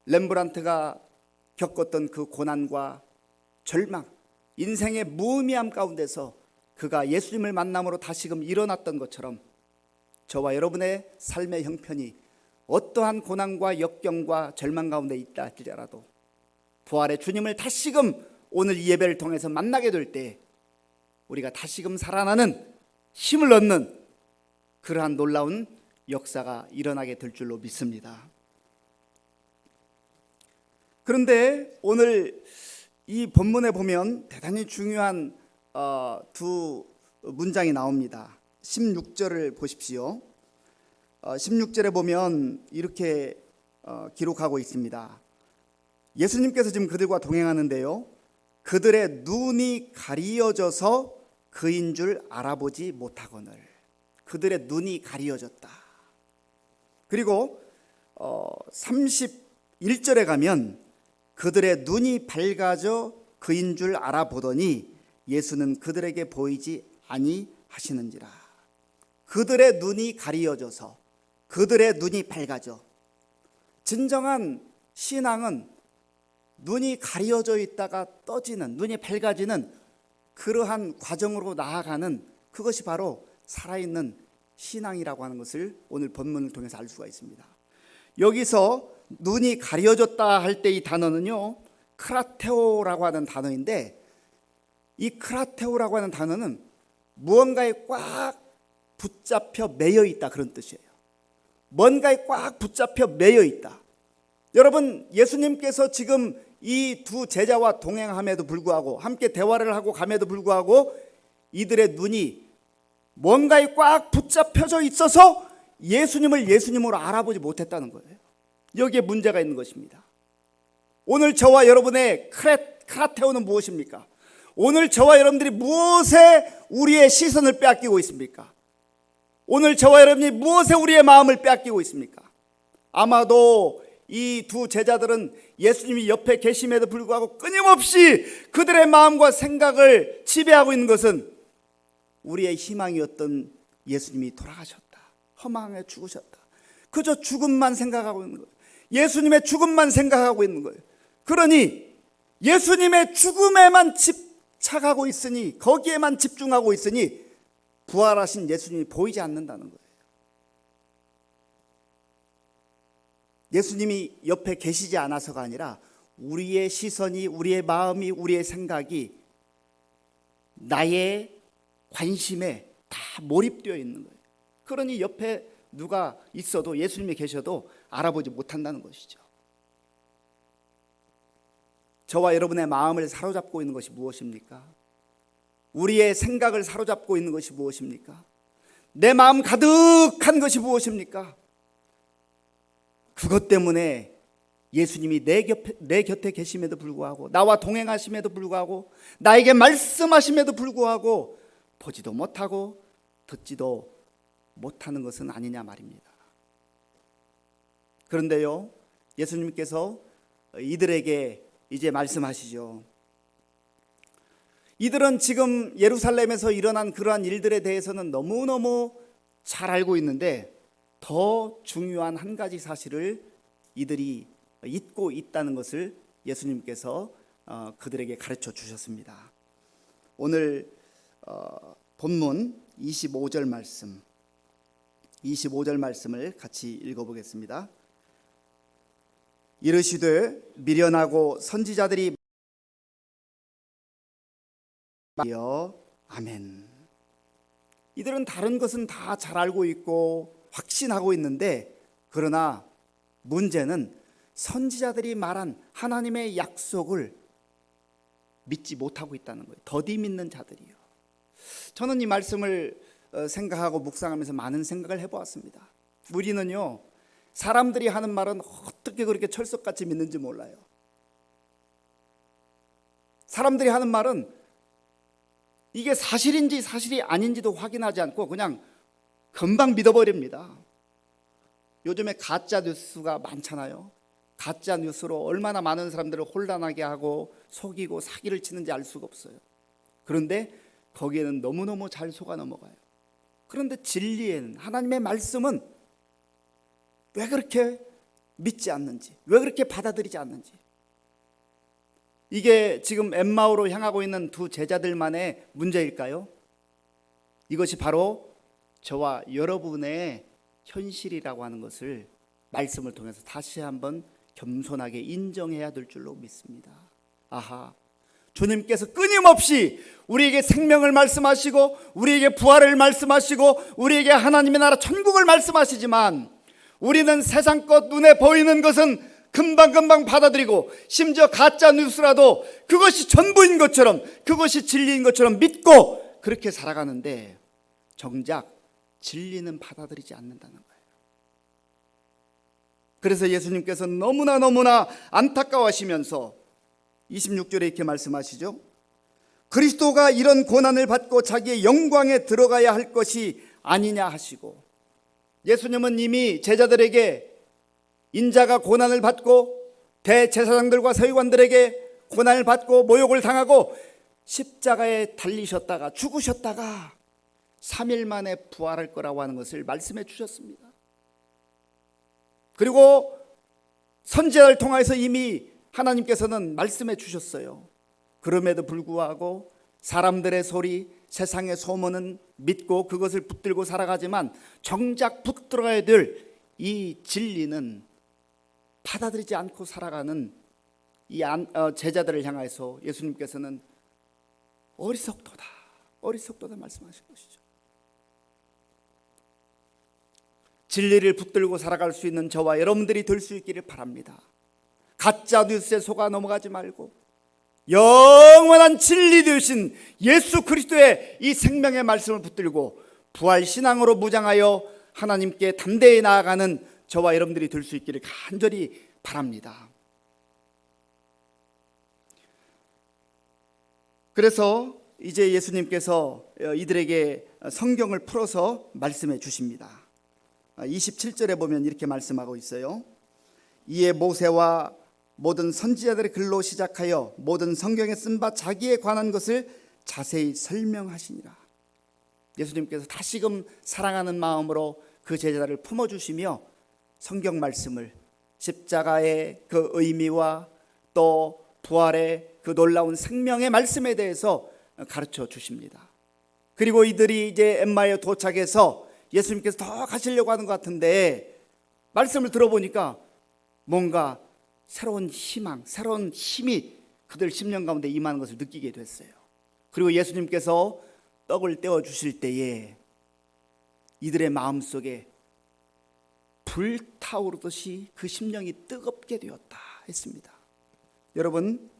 렘브란트가 겪었던 그 고난과 절망, 인생의 무의미함 가운데서 그가 예수님을 만남으로 다시금 일어났던 것처럼 저와 여러분의 삶의 형편이 어떠한 고난과 역경과 절망 가운데 있다 할지라도 부활의 주님을 다시금 오늘 이 예배를 통해서 만나게 될 때 우리가 다시금 살아나는 힘을 얻는 그러한 놀라운 역사가 일어나게 될 줄로 믿습니다. 그런데 오늘 이 본문에 보면 대단히 중요한 두 문장이 나옵니다. 16절을 보십시오. 16절에 보면 이렇게 기록하고 있습니다. 예수님께서 지금 그들과 동행하는데요, 그들의 눈이 가리어져서 그인 줄 알아보지 못하거늘. 그들의 눈이 가리어졌다. 그리고 31절에 가면 그들의 눈이 밝아져 그인 줄 알아보더니 예수는 그들에게 보이지 아니하시는지라. 그들의 눈이 가리어져서 그들의 눈이 밝아져. 진정한 신앙은 눈이 가려져 있다가 떠지는, 눈이 밝아지는 그러한 과정으로 나아가는 그것이 바로 살아있는 신앙이라고 하는 것을 오늘 본문을 통해서 알 수가 있습니다. 여기서 눈이 가려졌다 할 때 이 단어는요, 크라테오라고 하는 단어인데, 이 크라테오라고 하는 단어는 무언가에 꽉 붙잡혀 매여 있다, 그런 뜻이에요. 뭔가에 꽉 붙잡혀 매여 있다. 여러분, 예수님께서 지금 이 두 제자와 동행함에도 불구하고 함께 대화를 하고 감에도 불구하고 이들의 눈이 뭔가에 꽉 붙잡혀져 있어서 예수님을 예수님으로 알아보지 못했다는 거예요. 여기에 문제가 있는 것입니다. 오늘 저와 여러분의 크라테오는 무엇입니까? 오늘 저와 여러분들이 무엇에 우리의 시선을 빼앗기고 있습니까? 오늘 저와 여러분이 무엇에 우리의 마음을 빼앗기고 있습니까? 아마도 이 두 제자들은 예수님이 옆에 계심에도 불구하고 끊임없이 그들의 마음과 생각을 지배하고 있는 것은 우리의 희망이었던 예수님이 돌아가셨다, 허망하게 죽으셨다, 그저 죽음만 생각하고 있는 거예요. 예수님의 죽음만 생각하고 있는 거예요. 그러니 예수님의 죽음에만 집착하고 있으니, 거기에만 집중하고 있으니 부활하신 예수님이 보이지 않는다는 거예요. 예수님이 옆에 계시지 않아서가 아니라 우리의 시선이, 우리의 마음이, 우리의 생각이 나의 관심에 다 몰입되어 있는 거예요. 그러니 옆에 누가 있어도, 예수님이 계셔도 알아보지 못한다는 것이죠. 저와 여러분의 마음을 사로잡고 있는 것이 무엇입니까? 우리의 생각을 사로잡고 있는 것이 무엇입니까? 내 마음 가득한 것이 무엇입니까? 그것 때문에 예수님이 내 곁에 계심에도 불구하고, 나와 동행하심에도 불구하고, 나에게 말씀하심에도 불구하고 보지도 못하고 듣지도 못하는 것은 아니냐 말입니다. 그런데요, 예수님께서 이들에게 이제 말씀하시죠. 이들은 지금 예루살렘에서 일어난 그러한 일들에 대해서는 너무너무 잘 알고 있는데 더 중요한 한 가지 사실을 이들이 잊고 있다는 것을 예수님께서 그들에게 가르쳐 주셨습니다. 오늘 본문 25절 말씀을 같이 읽어보겠습니다. 이르시되 미련하고 선지자들이 아멘. 이들은 다른 것은 다 잘 알고 있고 확신하고 있는데, 그러나 문제는 선지자들이 말한 하나님의 약속을 믿지 못하고 있다는 거예요. 더디 믿는 자들이요. 저는 이 말씀을 생각하고 묵상하면서 많은 생각을 해보았습니다. 우리는요, 사람들이 하는 말은 어떻게 그렇게 철석같이 믿는지 몰라요. 사람들이 하는 말은 이게 사실인지 사실이 아닌지도 확인하지 않고 그냥 금방 믿어버립니다. 요즘에 가짜 뉴스가 많잖아요. 가짜 뉴스로 얼마나 많은 사람들을 혼란하게 하고 속이고 사기를 치는지 알 수가 없어요. 그런데 거기에는 너무너무 잘 속아 넘어가요. 그런데 진리에는, 하나님의 말씀은 왜 그렇게 믿지 않는지, 왜 그렇게 받아들이지 않는지, 이게 지금 엠마오로 향하고 있는 두 제자들만의 문제일까요? 이것이 바로 저와 여러분의 현실이라고 하는 것을 말씀을 통해서 다시 한번 겸손하게 인정해야 될 줄로 믿습니다. 아하, 주님께서 끊임없이 우리에게 생명을 말씀하시고 우리에게 부활을 말씀하시고 우리에게 하나님의 나라 천국을 말씀하시지만 우리는 세상 것, 눈에 보이는 것은 금방금방 받아들이고 심지어 가짜 뉴스라도 그것이 전부인 것처럼, 그것이 진리인 것처럼 믿고 그렇게 살아가는데 정작 진리는 받아들이지 않는다는 거예요. 그래서 예수님께서 너무나 안타까워하시면서 26절에 이렇게 말씀하시죠. 그리스도가 이런 고난을 받고 자기의 영광에 들어가야 할 것이 아니냐 하시고, 예수님은 이미 제자들에게 인자가 고난을 받고 대제사장들과 서기관들에게 고난을 받고 모욕을 당하고 십자가에 달리셨다가 죽으셨다가 3일 만에 부활할 거라고 하는 것을 말씀해 주셨습니다. 그리고 선지자를 통해서 이미 하나님께서는 말씀해 주셨어요. 그럼에도 불구하고 사람들의 소리, 세상의 소문은 믿고 그것을 붙들고 살아가지만 정작 붙들어야 될 이 진리는 받아들이지 않고 살아가는 이 제자들을 향해서 예수님께서는 어리석도다 말씀하신 것이죠. 진리를 붙들고 살아갈 수 있는 저와 여러분들이 될 수 있기를 바랍니다. 가짜 뉴스에 속아 넘어가지 말고 영원한 진리 되신 예수 그리스도의 이 생명의 말씀을 붙들고 부활 신앙으로 무장하여 하나님께 담대히 나아가는 저와 여러분들이 될 수 있기를 간절히 바랍니다. 그래서 이제 예수님께서 이들에게 성경을 풀어서 말씀해 주십니다. 27절에 보면 이렇게 말씀하고 있어요. 이에 모세와 모든 선지자들의 글로 시작하여 모든 성경에 쓴 바 자기에 관한 것을 자세히 설명하시니라. 예수님께서 다시금 사랑하는 마음으로 그 제자들을 품어주시며 성경 말씀을, 십자가의 그 의미와 또 부활의 그 놀라운 생명의 말씀에 대해서 가르쳐 주십니다. 그리고 이들이 이제 엠마오에 도착해서 예수님께서 더 가시려고 하는 것 같은데 말씀을 들어보니까 뭔가 새로운 희망, 새로운 힘이 그들 심령 가운데 임하는 것을 느끼게 됐어요. 그리고 예수님께서 떡을 떼어 주실 때에 이들의 마음속에 불타오르듯이 그 심령이 뜨겁게 되었다 했습니다. 여러분,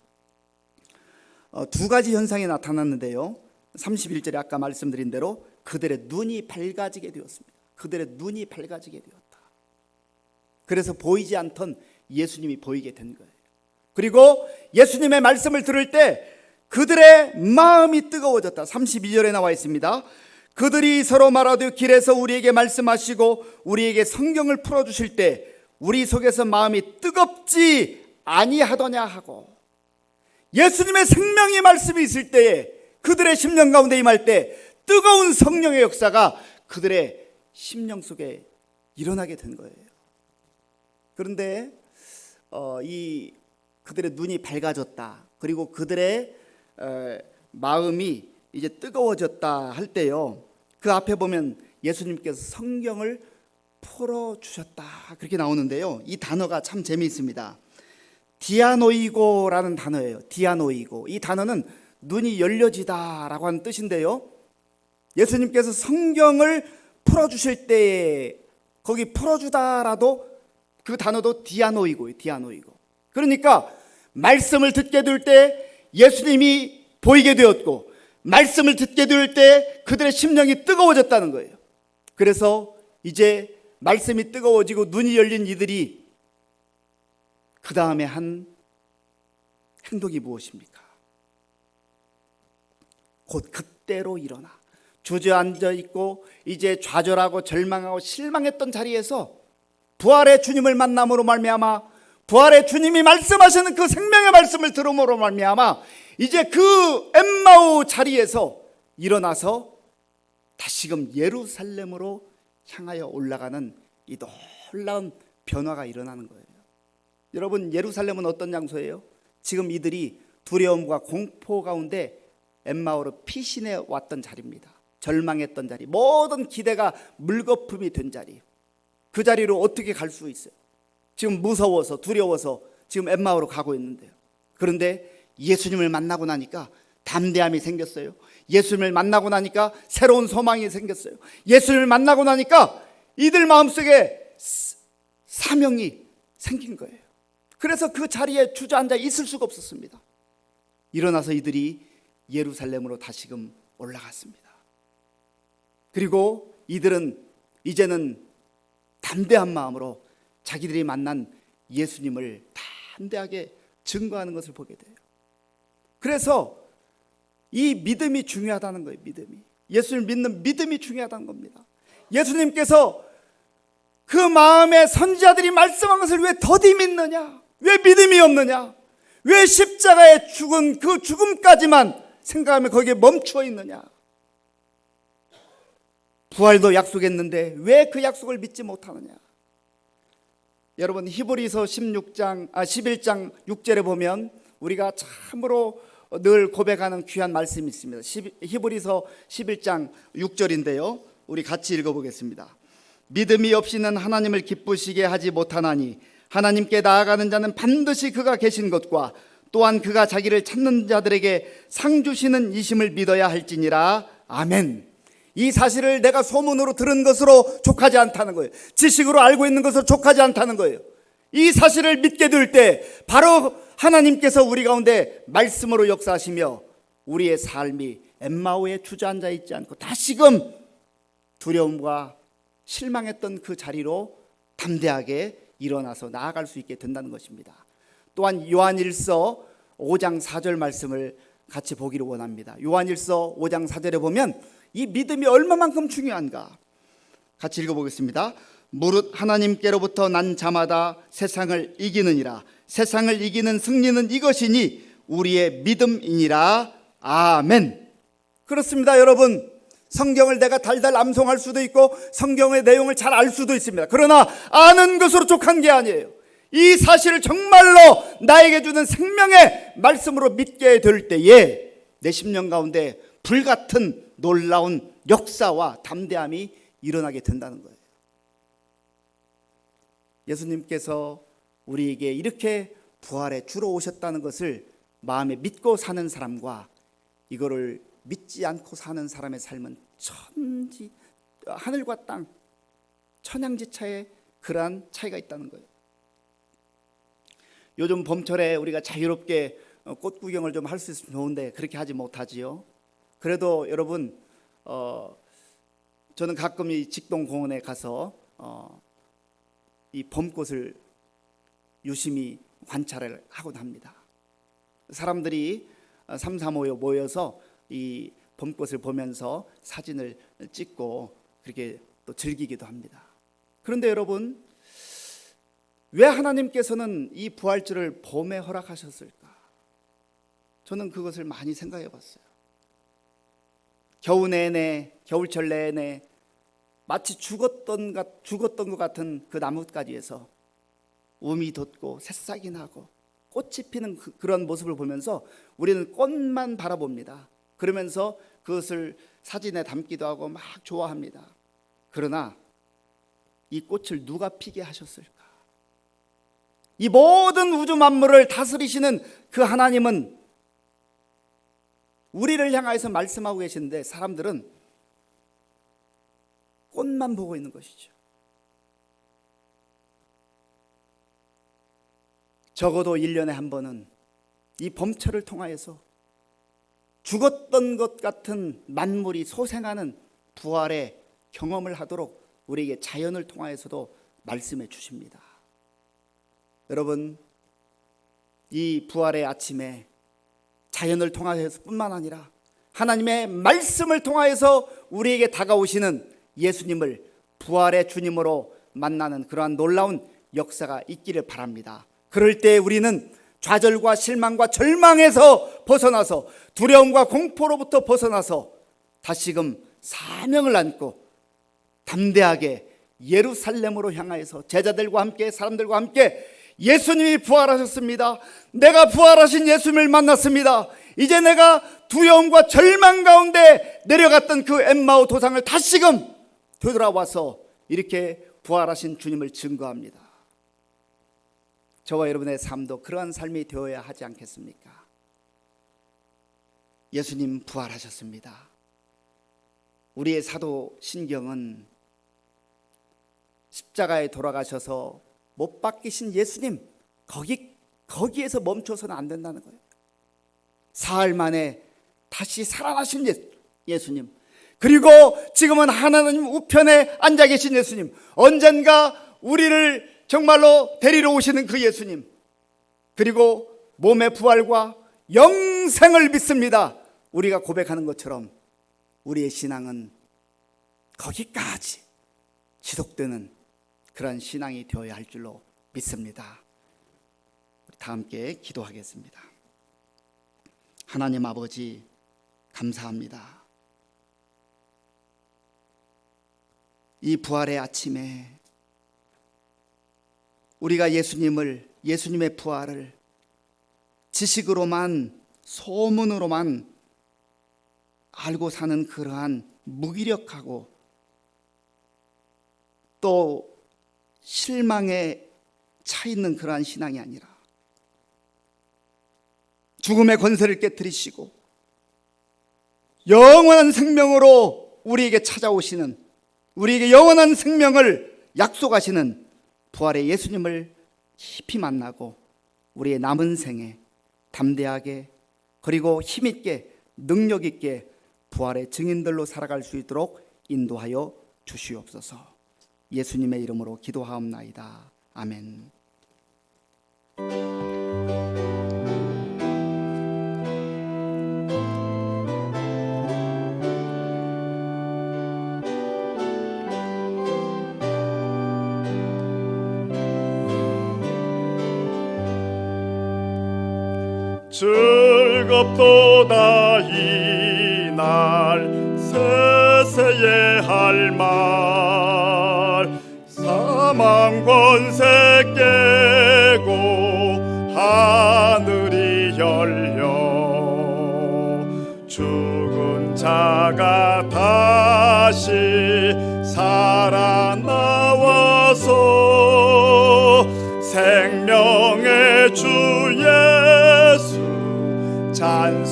두 가지 현상이 나타났는데요. 31절에 아까 말씀드린 대로 그들의 눈이 밝아지게 되었습니다. 그들의 눈이 밝아지게 되었다. 그래서 보이지 않던 예수님이 보이게 된 거예요. 그리고 예수님의 말씀을 들을 때 그들의 마음이 뜨거워졌다. 32절에 나와 있습니다. 그들이 서로 말하되 길에서 우리에게 말씀하시고 우리에게 성경을 풀어주실 때 우리 속에서 마음이 뜨겁지 아니하더냐 하고, 예수님의 생명의 말씀이 있을 때에 그들의 심령 가운데 임할 때 뜨거운 성령의 역사가 그들의 심령 속에 일어나게 된 거예요. 그런데 이 그들의 눈이 밝아졌다, 그리고 그들의 마음이 이제 뜨거워졌다 할 때요, 그 앞에 보면 예수님께서 성경을 풀어주셨다 그렇게 나오는데요, 이 단어가 참 재미있습니다. 디아노이고라는 단어예요. 디아노이고. 이 단어는 눈이 열려지다라고 하는 뜻인데요, 예수님께서 성경을 풀어주실 때에 거기 풀어주다라도 그 단어도 디아노이고예요. 디아노이고. 그러니까 말씀을 듣게 될 때 예수님이 보이게 되었고 말씀을 듣게 될 때 그들의 심령이 뜨거워졌다는 거예요. 그래서 이제 말씀이 뜨거워지고 눈이 열린 이들이 그 다음에 한 행동이 무엇입니까? 곧 그때로 일어나 주저앉아 있고 이제 좌절하고 절망하고 실망했던 자리에서 부활의 주님을 만남으로 말미암아, 부활의 주님이 말씀하시는 그 생명의 말씀을 들음으로 말미암아 이제 그 엠마오 자리에서 일어나서 다시금 예루살렘으로 향하여 올라가는 이 놀라운 변화가 일어나는 거예요. 여러분, 예루살렘은 어떤 장소예요? 지금 이들이 두려움과 공포 가운데 엠마오로 피신해 왔던 자리입니다. 절망했던 자리, 모든 기대가 물거품이 된 자리. 그 자리로 어떻게 갈 수 있어요? 지금 무서워서 두려워서 지금 엠마오로 가고 있는데요. 그런데 예수님을 만나고 나니까 담대함이 생겼어요. 예수님을 만나고 나니까 새로운 소망이 생겼어요. 예수님을 만나고 나니까 이들 마음속에 사명이 생긴 거예요. 그래서 그 자리에 주저앉아 있을 수가 없었습니다. 일어나서 이들이 예루살렘으로 다시금 올라갔습니다. 그리고 이들은 이제는 담대한 마음으로 자기들이 만난 예수님을 담대하게 증거하는 것을 보게 돼요. 그래서 이 믿음이 중요하다는 거예요. 믿음이, 예수님을 믿는 믿음이 중요하다는 겁니다. 예수님께서 그 마음에 선지자들이 말씀한 것을 왜 더디 믿느냐? 왜 믿음이 없느냐? 왜 십자가에 죽은 그 죽음까지만 생각하며 거기에 멈추어 있느냐? 부활도 약속했는데 왜 그 약속을 믿지 못하느냐? 여러분, 히브리서 11장 6절에 보면 우리가 참으로 늘 고백하는 귀한 말씀이 있습니다. 히브리서 11장 6절인데요. 우리 같이 읽어보겠습니다. 믿음이 없이는 하나님을 기쁘시게 하지 못하나니 하나님께 나아가는 자는 반드시 그가 계신 것과 또한 그가 자기를 찾는 자들에게 상 주시는 이심을 믿어야 할지니라. 아멘. 이 사실을 내가 소문으로 들은 것으로 족하지 않다는 거예요. 지식으로 알고 있는 것으로 족하지 않다는 거예요. 이 사실을 믿게 될 때 바로 하나님께서 우리 가운데 말씀으로 역사하시며 우리의 삶이 엠마오에 주저앉아 있지 않고 다시금 두려움과 실망했던 그 자리로 담대하게 일어나서 나아갈 수 있게 된다는 것입니다. 또한 요한일서 5장 4절 말씀을 같이 보기를 원합니다. 요한일서 5장 4절에 보면 이 믿음이 얼마만큼 중요한가 같이 읽어보겠습니다. 무릇 하나님께로부터 난 자마다 세상을 이기느니라. 세상을 이기는 승리는 이것이니 우리의 믿음이니라. 아멘. 그렇습니다. 여러분, 성경을 내가 달달 암송할 수도 있고 성경의 내용을 잘 알 수도 있습니다. 그러나 아는 것으로 족한 게 아니에요. 이 사실을 정말로 나에게 주는 생명의 말씀으로 믿게 될 때에 내 심령 가운데 불같은 놀라운 역사와 담대함이 일어나게 된다는 거예요. 예수님께서 우리에게 이렇게 부활에 주러 오셨다는 것을 마음에 믿고 사는 사람과 이거를 믿지 않고 사는 사람의 삶은 하늘과 땅, 천양지차의 그러한 차이가 있다는 거예요. 요즘 봄철에 우리가 자유롭게 꽃 구경을 좀 할 수 있으면 좋은데 그렇게 하지 못하지요. 그래도 여러분, 저는 가끔 이 직동공원에 가서 이 봄꽃을 유심히 관찰을 하곤 합니다. 사람들이 3, 4 모여서 이 봄꽃을 보면서 사진을 찍고 그렇게 또 즐기기도 합니다. 그런데 여러분, 왜 하나님께서는 이 부활절을 봄에 허락하셨을까? 저는 그것을 많이 생각해 봤어요. 겨울철 내내 마치 죽었던 것 같은 그 나뭇가지에서 움이 돋고 새싹이 나고 꽃이 피는 그런 모습을 보면서 우리는 꽃만 바라봅니다. 그러면서 그것을 사진에 담기도 하고 막 좋아합니다. 그러나 이 꽃을 누가 피게 하셨을까? 이 모든 우주 만물을 다스리시는 그 하나님은 우리를 향하여서 말씀하고 계시는데 사람들은 꽃만 보고 있는 것이죠. 적어도 1년에 한 번은 이 범처를 통하여서 죽었던 것 같은 만물이 소생하는 부활의 경험을 하도록 우리에게 자연을 통하여서도 말씀해 주십니다. 여러분, 이 부활의 아침에 자연을 통하여서 뿐만 아니라 하나님의 말씀을 통하여서 우리에게 다가오시는 예수님을 부활의 주님으로 만나는 그러한 놀라운 역사가 있기를 바랍니다. 그럴 때 우리는 좌절과 실망과 절망에서 벗어나서 두려움과 공포로부터 벗어나서 다시금 사명을 안고 담대하게 예루살렘으로 향하여서 제자들과 함께 사람들과 함께 예수님이 부활하셨습니다. 내가 부활하신 예수님을 만났습니다. 이제 내가 두려움과 절망 가운데 내려갔던 그 엠마오 도상을 다시금 되돌아와서 이렇게 부활하신 주님을 증거합니다. 저와 여러분의 삶도 그러한 삶이 되어야 하지 않겠습니까? 예수님 부활하셨습니다. 우리의 사도 신경은 십자가에 돌아가셔서 못 박히신 예수님, 거기에서 멈춰서는 안 된다는 거예요. 사흘 만에 다시 살아나신 예수님, 그리고 지금은 하나님 우편에 앉아 계신 예수님, 언젠가 우리를 정말로 데리러 오시는 그 예수님, 그리고 몸의 부활과 영생을 믿습니다. 우리가 고백하는 것처럼 우리의 신앙은 거기까지 지속되는 그런 신앙이 되어야 할 줄로 믿습니다. 우리 다 함께 기도하겠습니다. 하나님 아버지, 감사합니다. 이 부활의 아침에 우리가 예수님의 부활을 지식으로만, 소문으로만 알고 사는 그러한 무기력하고 또 실망에 차 있는 그러한 신앙이 아니라 죽음의 권세를 깨뜨리시고 영원한 생명으로 우리에게 찾아오시는, 우리에게 영원한 생명을 약속하시는 부활의 예수님을 깊이 만나고 우리의 남은 생에 담대하게 그리고 힘있게 능력있게 부활의 증인들로 살아갈 수 있도록 인도하여 주시옵소서. 예수님의 이름으로 기도하옵나이다. 아멘. 즐겁도다 이날 세세에 할 말, 사망 권세 깨고 하늘이 열려 죽은 자가 다시 살아나와서 생명의 주 예수 찬송하도다.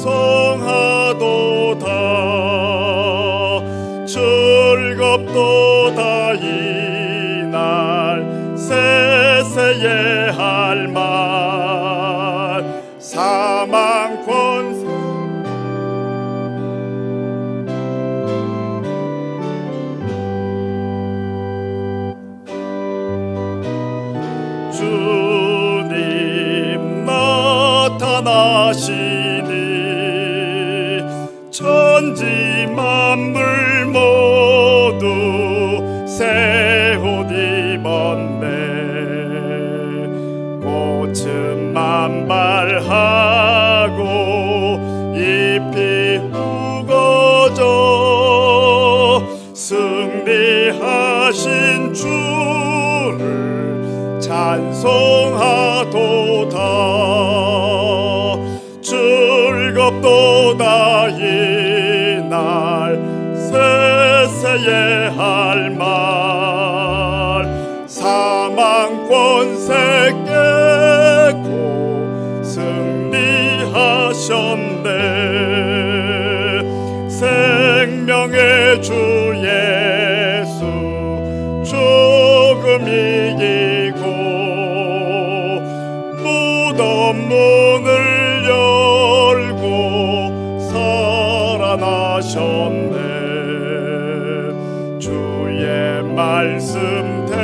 즐겁도다 이날 세세에 할 말, 사망 권세 주님 나타나시니 천지 만물 모두 새 옷 입었네. 꽃은 만발하고 잎이 우거져 승리하신 주를 찬송하도다. 즐겁도다 이날 세세에 할 말, 사망 권세 깨고 승리하셨네. 생명의 주 예수 조금 이기고 무덤 문을 열 하셨네. 주의 말씀대로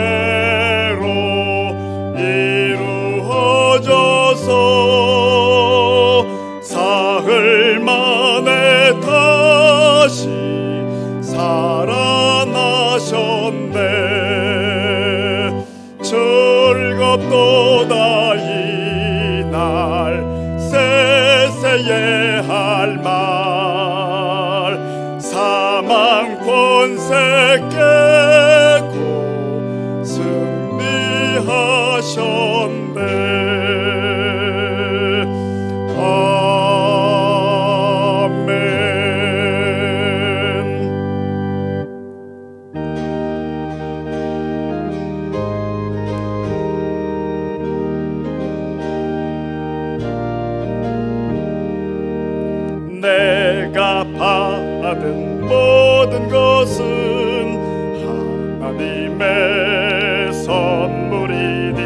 이루어져서 사흘 만에 다시 살아나셨네. 즐겁도다 이날 세세의 할 말. 사망 권세 깨고 승리하셨네. 아멘. 내가 받은 모든 것은 하나님의 선물이니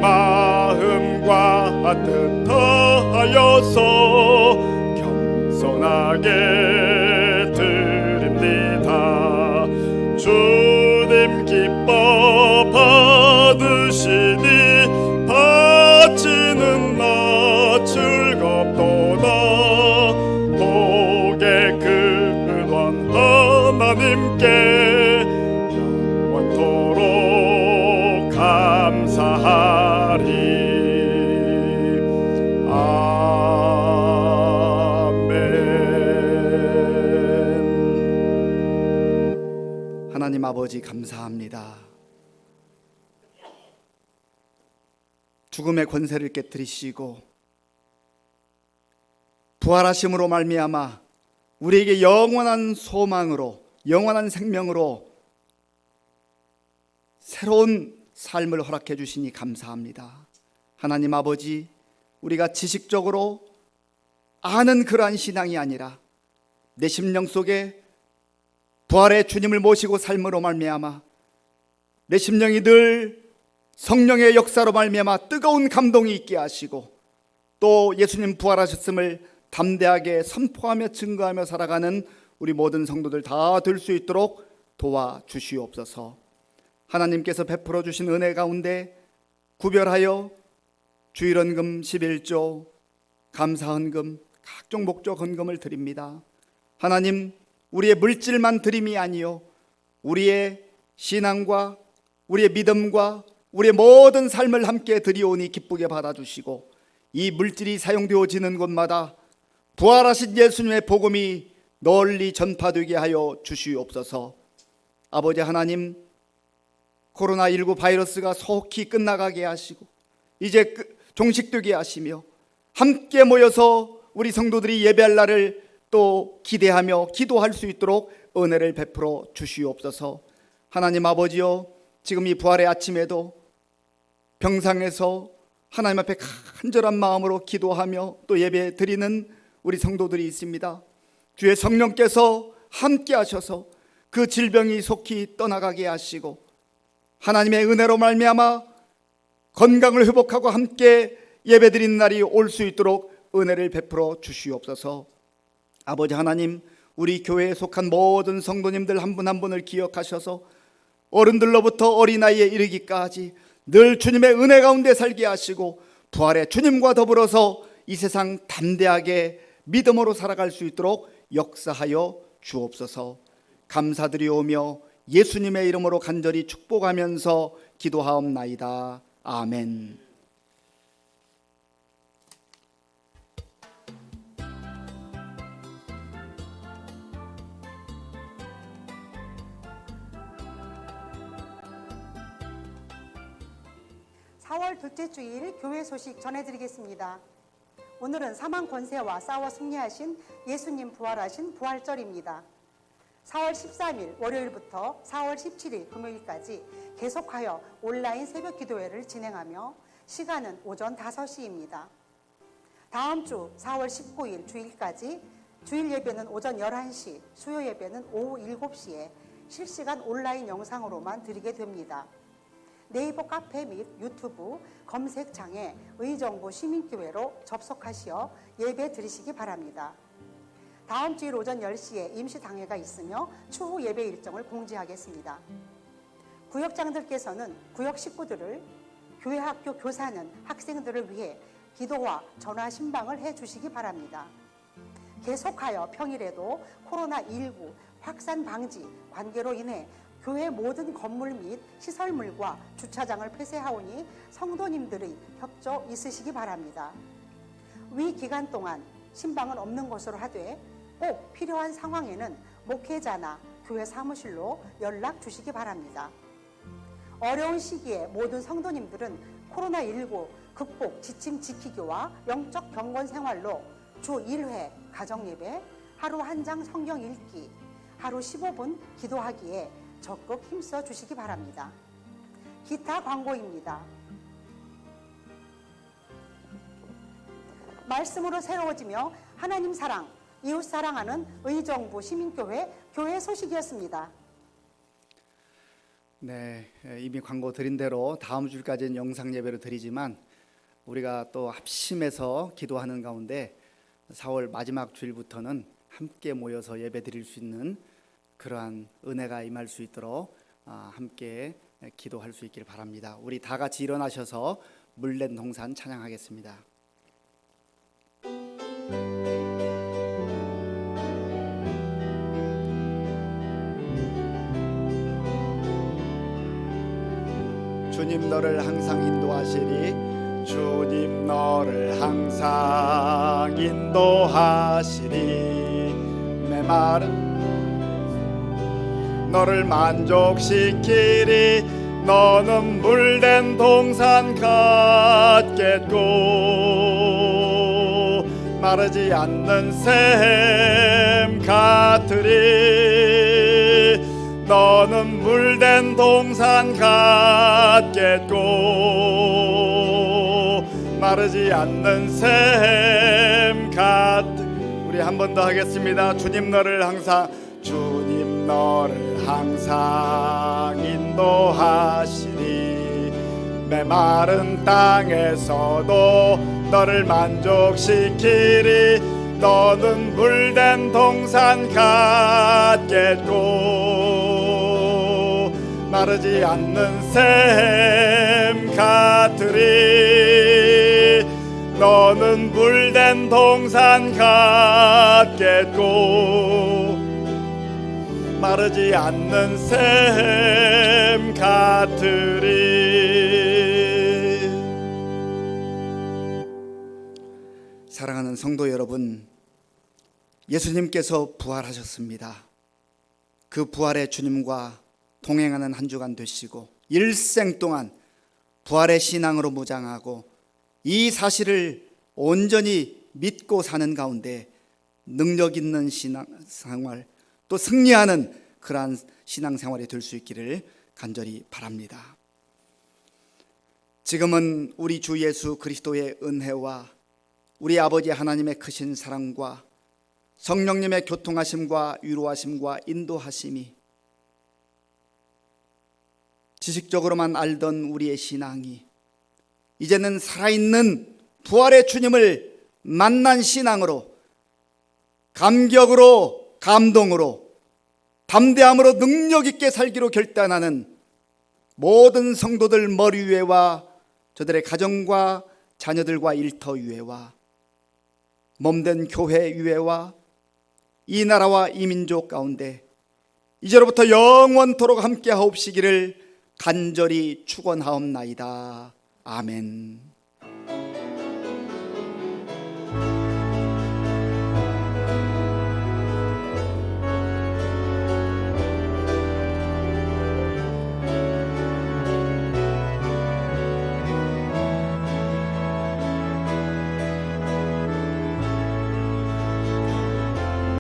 마음과 뜻 다하여서 겸손하게 드립니다. 주님 기뻐 받으시니 바치는 나 즐겁도다. 복의 근원 하나님께 영원토록 감사하리. 아멘. 하나님 아버지 감사합니다. 죽음의 권세를 깨뜨리시고 부활하심으로 말미암아 우리에게 영원한 소망으로, 영원한 생명으로 새로운 삶을 허락해 주시니 감사합니다. 하나님 아버지, 우리가 지식적으로 아는 그러한 신앙이 아니라 내 심령 속에 부활의 주님을 모시고 삶으로 말미암아 내 심령이 늘 성령의 역사로 말미암아 뜨거운 감동이 있게 하시고 또 예수님 부활하셨음을 담대하게 선포하며 증거하며 살아가는 우리 모든 성도들 다 될 수 있도록 도와주시옵소서. 하나님께서 베풀어 주신 은혜 가운데 구별하여 주일헌금 11조, 감사헌금, 각종 목적 헌금을 드립니다. 하나님, 우리의 물질만 드림이 아니요 우리의 신앙과 우리의 믿음과 우리의 모든 삶을 함께 드리오니 기쁘게 받아주시고 이 물질이 사용되어지는 곳마다 부활하신 예수님의 복음이 널리 전파되게 하여 주시옵소서. 아버지 하나님, 코로나19 바이러스가 속히 끝나가게 하시고 이제 종식되게 하시며 함께 모여서 우리 성도들이 예배할 날을 또 기대하며 기도할 수 있도록 은혜를 베풀어 주시옵소서. 하나님 아버지여, 지금 이 부활의 아침에도 병상에서 하나님 앞에 간절한 마음으로 기도하며 또 예배 드리는 우리 성도들이 있습니다. 주의 성령께서 함께 하셔서 그 질병이 속히 떠나가게 하시고 하나님의 은혜로 말미암아 건강을 회복하고 함께 예배드리는 날이 올 수 있도록 은혜를 베풀어 주시옵소서. 아버지 하나님, 우리 교회에 속한 모든 성도님들 한 분 한 분을 기억하셔서 어른들로부터 어린아이에 이르기까지 늘 주님의 은혜 가운데 살게 하시고 부활의 주님과 더불어서 이 세상 담대하게 믿음으로 살아갈 수 있도록 역사하여 주옵소서. 감사드리오며 예수님의 이름으로 간절히 축복하면서 기도하옵나이다. 아멘. (4월) 둘째 주일 교회 소식 전해드리겠습니다. 오늘은 사망 권세와 싸워 승리하신 예수님 부활하신 부활절입니다. 4월 13일 월요일부터 4월 17일 금요일까지 계속하여 온라인 새벽 기도회를 진행하며 시간은 오전 5시입니다. 다음 주 4월 19일 주일까지 주일 예배는 오전 11시, 수요 예배는 오후 7시에 실시간 온라인 영상으로만 드리게 됩니다. 네이버 카페 및 유튜브 검색창에 의정부 시민교회로 접속하시어 예배 드리시기 바랍니다. 다음 주일 오전 10시에 임시당회가 있으며 추후 예배 일정을 공지하겠습니다. 구역장들께서는 구역 식구들을, 교회 학교 교사는 학생들을 위해 기도와 전화 신방을 해주시기 바랍니다. 계속하여 평일에도 코로나19 확산 방지 관계로 인해 교회 모든 건물 및 시설물과 주차장을 폐쇄하오니 성도님들의 협조 있으시기 바랍니다. 위 기간 동안 신방은 없는 것으로 하되 꼭 필요한 상황에는 목회자나 교회 사무실로 연락 주시기 바랍니다. 어려운 시기에 모든 성도님들은 코로나19 극복 지침 지키기와 영적 경건 생활로 주 1회 가정예배, 하루 한 장 성경 읽기, 하루 15분 기도하기에 적극 힘써 주시기 바랍니다. 기타 광고입니다. 말씀으로 새로워지며 하나님 사랑, 이웃 사랑하는 의정부 시민교회 교회 소식이었습니다. 네, 이미 광고 드린 대로 다음 주까지는 영상 예배를 드리지만 우리가 또 합심해서 기도하는 가운데 4월 마지막 주일부터는 함께 모여서 예배 드릴 수 있는 그러한 은혜가 임할 수 있도록 함께 기도할 수 있기를 바랍니다. 우리 다 같이 일어나셔서 물랜 동산 찬양하겠습니다. 주님 너를 항상 인도하시리. 주님 너를 항상 인도하시리. 메마른 너를 만족시키리. 너는 물된 동산 같겠고 마르지 않는 샘 같으리. 너는 물된 동산 같겠고 마르지 않는 샘 같으리. 우리 한 번 더 하겠습니다. 주님 너를 항상 인도하시리. 메마른 땅에서도 너를 만족시키리. 너는 물된 동산 같겠고 마르지 않는 샘 같으리. 너는 물된 동산 같겠고 마르지 않는 샘 같으리. 사랑하는 성도 여러분, 예수님께서 부활하셨습니다. 그 부활의 주님과 동행하는 한 주간 되시고 일생 동안 부활의 신앙으로 무장하고 이 사실을 온전히 믿고 사는 가운데 능력 있는 신앙생활, 또 승리하는 그러한 신앙생활이 될 수 있기를 간절히 바랍니다. 지금은 우리 주 예수 그리스도의 은혜와 우리 아버지 하나님의 크신 사랑과 성령님의 교통하심과 위로하심과 인도하심이 지식적으로만 알던 우리의 신앙이 이제는 살아있는 부활의 주님을 만난 신앙으로 감격으로 감동으로 담대함으로 능력 있게 살기로 결단하는 모든 성도들 머리 위에와 저들의 가정과 자녀들과 일터 위에와 몸된 교회 위에와 이 나라와 이 민족 가운데 이제로부터 영원토록 함께 하옵시기를 간절히 축원하옵나이다. 아멘.